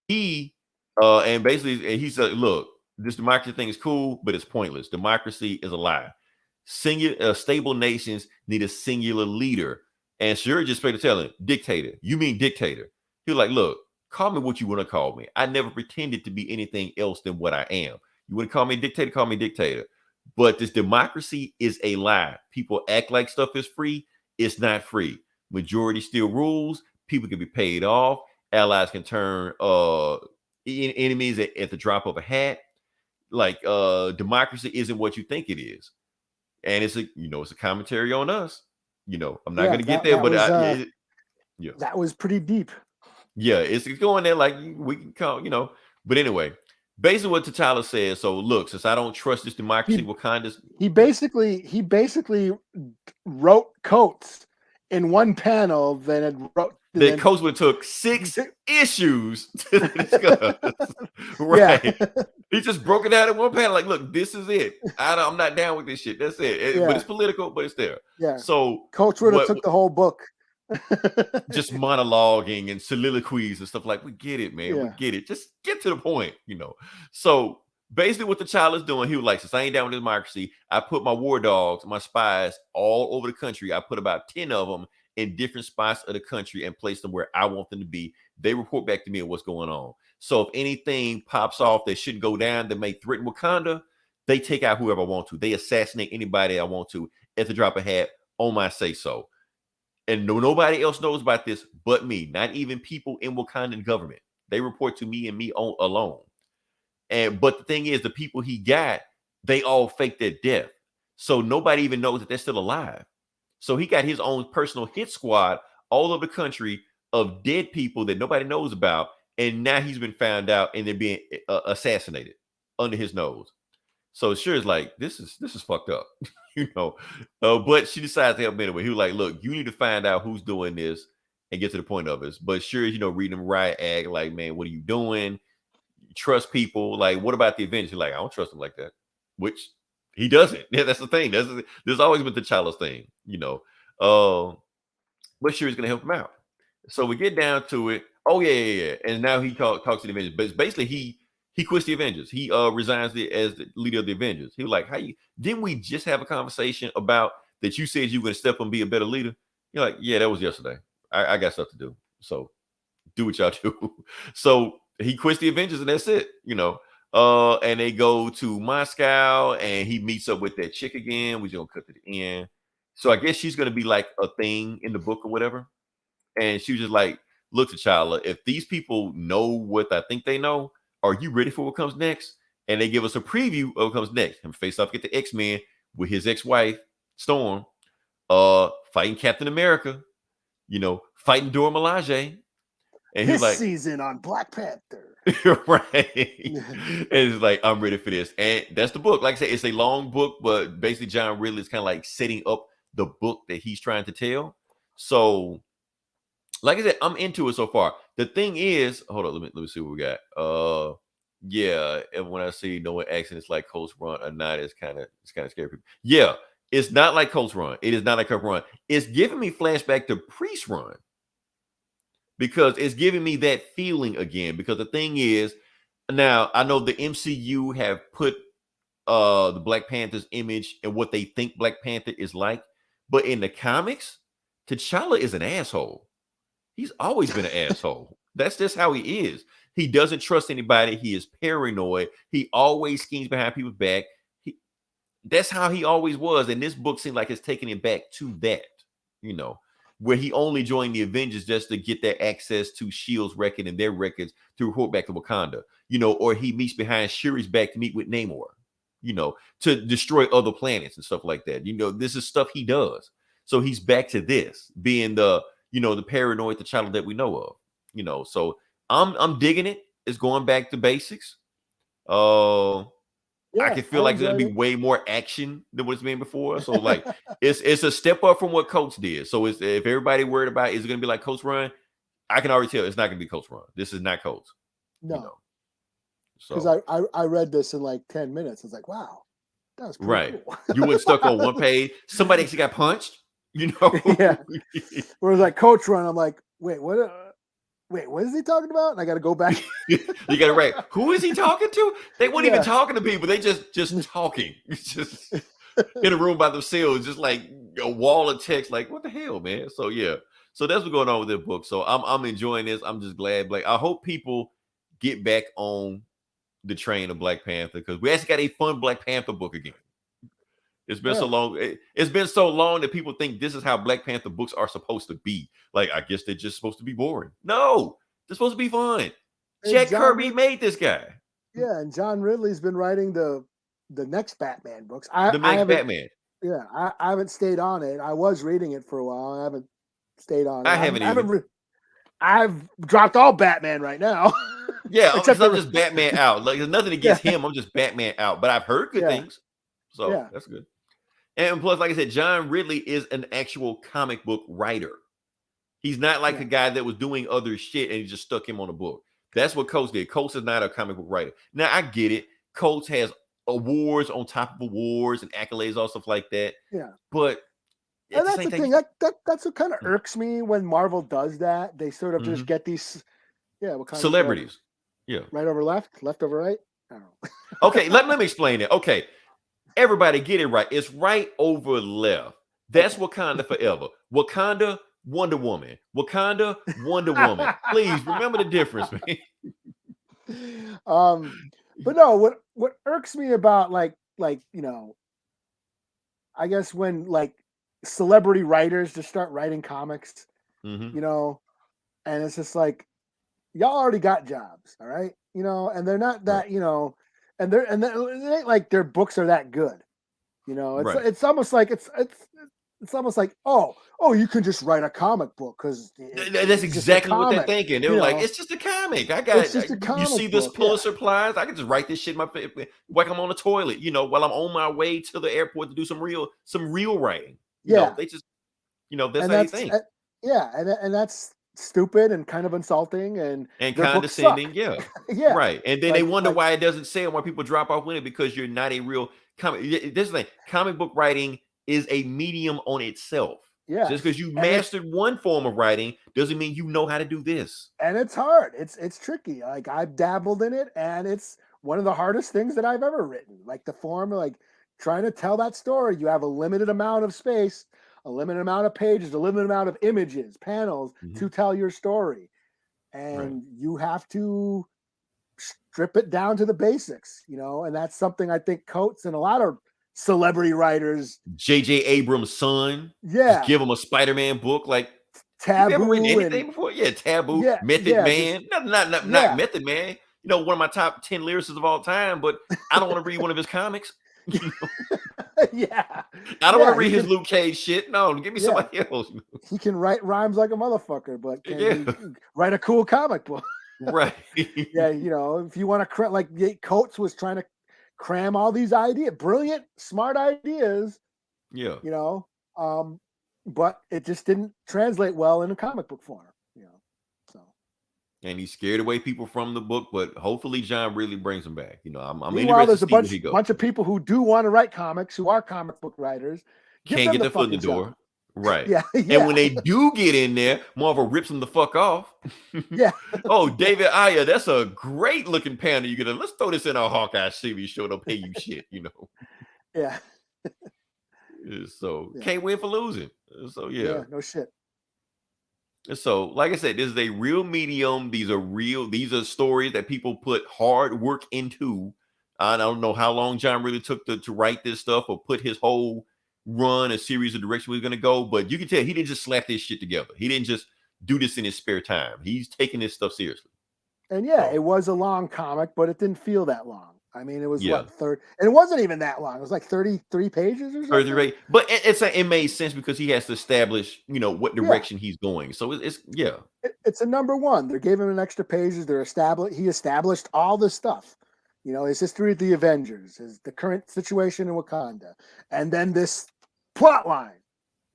[SPEAKER 1] He and basically he said, look, this democracy thing is cool, but it's pointless. Democracy is a lie. Stable nations need a singular leader. And Shuri just straight to tell him, dictator. You mean dictator? He was like, look, call me what you want to call me. I never pretended to be anything else than what I am. You want to call me dictator? Call me dictator. But this democracy is a lie. People act like stuff is free. It's not free. Majority still rules. People can be paid off. Allies can turn enemies at the drop of a hat. Like democracy isn't what you think it is. And it's a commentary on us. I'm not going to get there, but
[SPEAKER 2] that was pretty deep.
[SPEAKER 1] Yeah, it's going there like we can call, But anyway, basically what T'Challa says. So look, since I don't trust this democracy, Wakanda's.
[SPEAKER 2] He basically wrote Coates in one panel. Then
[SPEAKER 1] Coates would have took 6 issues to discuss. Right? Yeah. He just broke it out in one panel. Like, look, this is it. I'm not down with this shit. That's it. But it's political, but it's there.
[SPEAKER 2] Yeah.
[SPEAKER 1] So
[SPEAKER 2] Coates would have took the whole book.
[SPEAKER 1] Just monologuing and soliloquies and stuff like, we get it, man. We get it. Just get to the point, So basically what T'Challa's doing, he was like, since I ain't down with democracy, I put my war dogs, my spies all over the country. I put about 10 of them in different spots of the country and place them where I want them to be. They report back to me on what's going on. So if anything pops off that shouldn't go down that may threaten Wakanda, they take out whoever I want to. They assassinate anybody I want to at the drop of a hat on my say so. And nobody else knows about this but me. Not even people in Wakandan government. They report to me and me alone. But the thing is, the people he got, they all faked their death. So nobody even knows that they're still alive. So he got his own personal hit squad all over the country of dead people that nobody knows about. And now he's been found out and they're being assassinated under his nose. So Shuri's like, this is fucked up, but she decides to help him anyway. He was like, look, you need to find out who's doing this and get to the point of it. But Shuri's, reading him riot act like, man, what are you doing? You trust people. Like, what about the Avengers? Like, I don't trust them like that, which he doesn't. Yeah, that's the thing. There's always been the T'Challa's thing, but Shuri's going to help him out. So we get down to it. Oh, yeah. And now he talks to the Avengers. But it's basically he quits the Avengers. He resigns as the leader of the Avengers. He was like, didn't we just have a conversation about that you said you were going to step up and be a better leader? You're like, yeah, that was yesterday. I got stuff to do. So do what y'all do. So he quits the Avengers and that's it, and they go to Moscow and he meets up with that chick again. We're going to cut to the end. So I guess she's going to be like a thing in the book or whatever. And she was just like, look, T'Challa, if these people know what I think they know, are you ready for what comes next? And they give us a preview of what comes next. Him face off, get the X-Men with his ex-wife, Storm, fighting Captain America, fighting Dora Milaje. And he's like,
[SPEAKER 2] season on Black Panther.
[SPEAKER 1] Right. And it's like, I'm ready for this. And that's the book. Like I said, it's a long book, but basically John Ridley is kind of like setting up the book that he's trying to tell. So, like I said, I'm into it so far. The thing is, hold on, let me see what we got. Yeah, and when I see no one asking, it's like Colts Run or not, it's kind of scary people. Yeah, it's not like Colts Run. It is not like Colts Run. It's giving me flashback to Priest Run because it's giving me that feeling again. Because the thing is, now I know the MCU have put the Black Panther's image and what they think Black Panther is like, but in the comics, T'Challa is an asshole. He's always been an asshole. That's just how he is. He doesn't trust anybody. He is paranoid. He always schemes behind people's back. That's how he always was. And this book seemed like it's taking him back to that, where he only joined the Avengers just to get their access to S.H.I.E.L.D.'s record and their records to report back to Wakanda, or he meets behind Shuri's back to meet with Namor, to destroy other planets and stuff like that. This is stuff he does. So he's back to this, being the paranoid T'Challa that we know of, so I'm digging it. It's going back to basics. I can feel like there's gonna be way more action than what's been before. So like it's a step up from what Coates did. So if everybody worried about is it gonna be like Coates' run, I can already tell it's not gonna be Coates' run. This is not Coates.
[SPEAKER 2] No.
[SPEAKER 1] So
[SPEAKER 2] because I read this in like 10 minutes. It's like, wow, that was
[SPEAKER 1] right.
[SPEAKER 2] cool.
[SPEAKER 1] You went stuck on one page. Somebody actually got punched,
[SPEAKER 2] Yeah. Where it's like Coach run. I'm like, wait, what? What is he talking about? And I got to go back.
[SPEAKER 1] You got to write. Who is he talking to? They weren't even talking to people. They just talking. Just in a room by themselves, just like a wall of text. Like, what the hell, man? So yeah. So that's what's going on with this book. So I'm enjoying this. I'm just glad. Like, I hope people get back on the train of Black Panther, because we actually got a fun Black Panther book again. It's been so long. It's been so long that people think this is how Black Panther books are supposed to be. Like, I guess they're just supposed to be boring. No, they're supposed to be fun. Jack Kirby made this guy.
[SPEAKER 2] Yeah, and John Ridley's been writing the next Batman books.
[SPEAKER 1] Batman.
[SPEAKER 2] Yeah, I haven't stayed on it. I was reading it for a while. I haven't stayed on it. I've dropped all Batman right now.
[SPEAKER 1] Yeah, except I'm just Batman out. Like, there's nothing against him. I'm just Batman out. But I've heard good things. So that's good. And plus, like I said, John Ridley is an actual comic book writer. He's not like a guy that was doing other shit and he just stuck him on a book. That's what Coates did. Coates is not a comic book writer. Now, I get it. Coates has awards on top of awards and accolades, all stuff like that.
[SPEAKER 2] Yeah.
[SPEAKER 1] But
[SPEAKER 2] and that's the thing. That's what kind of irks me when Marvel does that. They sort of just get these what kind
[SPEAKER 1] celebrities.
[SPEAKER 2] Right over left over right. I don't know.
[SPEAKER 1] Okay, let me explain it. Okay. Everybody get it right. It's right over left. That's Wakanda forever. Wakanda, Wonder Woman. Wakanda, Wonder Woman. Please remember the difference, man.
[SPEAKER 2] But no, what irks me about like I guess when like celebrity writers just start writing comics, and it's just like, y'all already got jobs, all right, and they're not that, and it ain't like their books are that good, it's almost like it's almost like, oh, you can just write a comic book because
[SPEAKER 1] that's exactly what they're thinking. They were like, it's just a comic. It's just a comic. You see this Pulitzer Prize? I can just write this shit like I'm on a toilet, while I'm on my way to the airport to do some real writing. They just, that's how you think.
[SPEAKER 2] And that's stupid and kind of insulting and
[SPEAKER 1] condescending. Right. And then they wonder why it doesn't sell, why people drop off with it, because you're not a real comic. This is the thing. Comic book writing is a medium on itself. Yeah. Just because you mastered one form of writing doesn't mean you know how to do this.
[SPEAKER 2] And it's hard. It's tricky. Like, I've dabbled in it, and it's one of the hardest things that I've ever written. Like, the form, like trying to tell that story. You have a limited amount of space, a limited amount of pages, a limited amount of images, panels to tell your story. And you have to strip it down to the basics, and that's something I think Coates and a lot of celebrity writers,
[SPEAKER 1] J.J. Abrams' son, just give him a Spider-Man book, like
[SPEAKER 2] Taboo.
[SPEAKER 1] You ever written anything before? Yeah, Taboo, Method Man, not Method Man. One of my top 10 lyricists of all time, but I don't want to read one of his comics. I don't want to read his Luke Cage shit. No, give me somebody else.
[SPEAKER 2] He can write rhymes like a motherfucker, but can he write a cool comic book?
[SPEAKER 1] Right.
[SPEAKER 2] If you want to, like Coates was trying to cram all these ideas, brilliant, smart ideas. But it just didn't translate well in a comic book form. So.
[SPEAKER 1] And he scared away people from the book, but hopefully John really brings them back. I'm
[SPEAKER 2] Meanwhile,
[SPEAKER 1] interested
[SPEAKER 2] there's
[SPEAKER 1] to see
[SPEAKER 2] a bunch of people who do want to write comics, who are comic book writers,
[SPEAKER 1] can't get their foot in the door.
[SPEAKER 2] Job.
[SPEAKER 1] Right. And when they do get in there, Marvel rips them the fuck off. Oh, David Ayer, that's a great looking Panther. Let's throw this in our Hawkeye TV show. They'll pay you shit,
[SPEAKER 2] Yeah.
[SPEAKER 1] So can't win for losing. So
[SPEAKER 2] no shit.
[SPEAKER 1] So, like I said, this is a real medium. These are stories that people put hard work into. I don't know how long John really took to write this stuff or put his whole run, a series of direction we're going to go, but you can tell he didn't just slap this shit together. He didn't just do this in his spare time. He's taking this stuff seriously.
[SPEAKER 2] And yeah,
[SPEAKER 1] So,
[SPEAKER 2] it was a long comic, but it didn't feel that long. I mean, it was
[SPEAKER 1] yeah.
[SPEAKER 2] what, third, and it wasn't even that long. It was like 33 pages or something.
[SPEAKER 1] 33, but it made sense because he has to establish, what direction he's going. So it's
[SPEAKER 2] It's a number one. They gave him an extra pages. He established all this stuff. His history of the Avengers, the current situation in Wakanda, and then this plot line.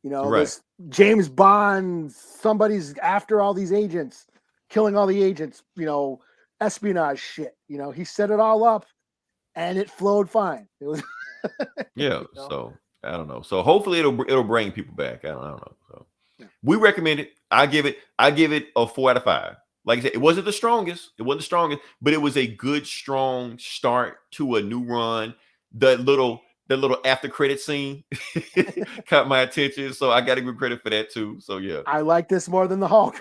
[SPEAKER 1] Right.
[SPEAKER 2] This James Bond, somebody's after all these agents, killing all the agents, espionage shit. He set it all up and it flowed fine. It was
[SPEAKER 1] So I don't know. So hopefully it'll bring people back. I don't know. So
[SPEAKER 2] yeah.
[SPEAKER 1] We recommend it. I give it a 4 out of 5. Like I said, it wasn't the strongest. It wasn't the strongest, but it was a good, strong start to a new run. The little after credit scene caught my attention, so I got to give credit for that too. So yeah,
[SPEAKER 2] I like this more than the Hulk.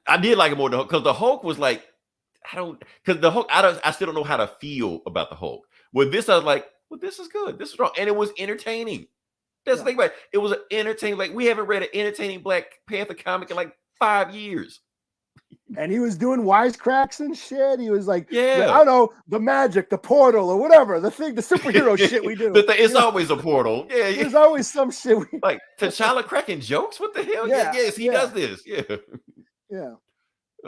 [SPEAKER 1] I did like it more because the Hulk was like, I still don't know how to feel about the Hulk. With this, I was like, well, this is good. This is wrong, and it was entertaining. That's the thing about it. It was entertaining. Like, we haven't read an entertaining Black Panther comic in like 5 years.
[SPEAKER 2] And he was doing wisecracks and shit. He was like,
[SPEAKER 1] I
[SPEAKER 2] don't know, the magic, the portal, or whatever, the superhero shit we do.
[SPEAKER 1] It's always a portal. Yeah,
[SPEAKER 2] there's always some shit.
[SPEAKER 1] Like T'Challa cracking jokes. What the hell? Yes, he does this. Yeah.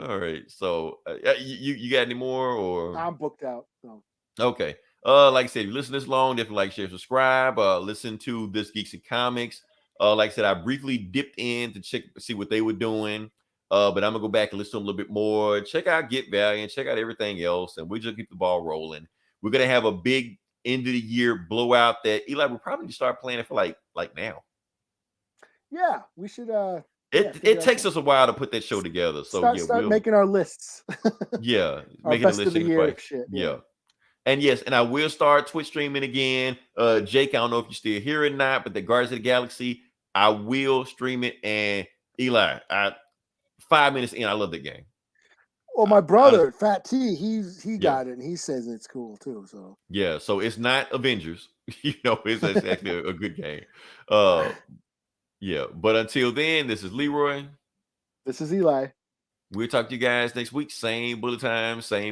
[SPEAKER 1] All right. So, you got any more? Or
[SPEAKER 2] I'm booked out. So.
[SPEAKER 1] Okay. Like I said, if you listen this long, definitely like, share, subscribe. Listen to This Geeks and Comics. Like I said, I briefly dipped in to see what they were doing. But I'm gonna go back and listen to them a little bit more. Check out Get Valiant, check out everything else, and we just keep the ball rolling. We're gonna have a big end of the year blowout that Eli will probably start planning for like now.
[SPEAKER 2] Yeah, we should.
[SPEAKER 1] It takes us a while to put that show together. So
[SPEAKER 2] start making our lists.
[SPEAKER 1] Making a list of the year shit. Yeah. And yes, and I will start Twitch streaming again. Jake, I don't know if you're still here or not, but the Guardians of the Galaxy, I will stream it. And Eli, 5 minutes in, I love the game.
[SPEAKER 2] Well, my brother, Fat T, he got it, and he says it's cool too. So
[SPEAKER 1] yeah, so it's not Avengers, it's actually a good game. Yeah, but until then, this is Leroy.
[SPEAKER 2] This is Eli.
[SPEAKER 1] We'll talk to you guys next week. Same bullet time, same.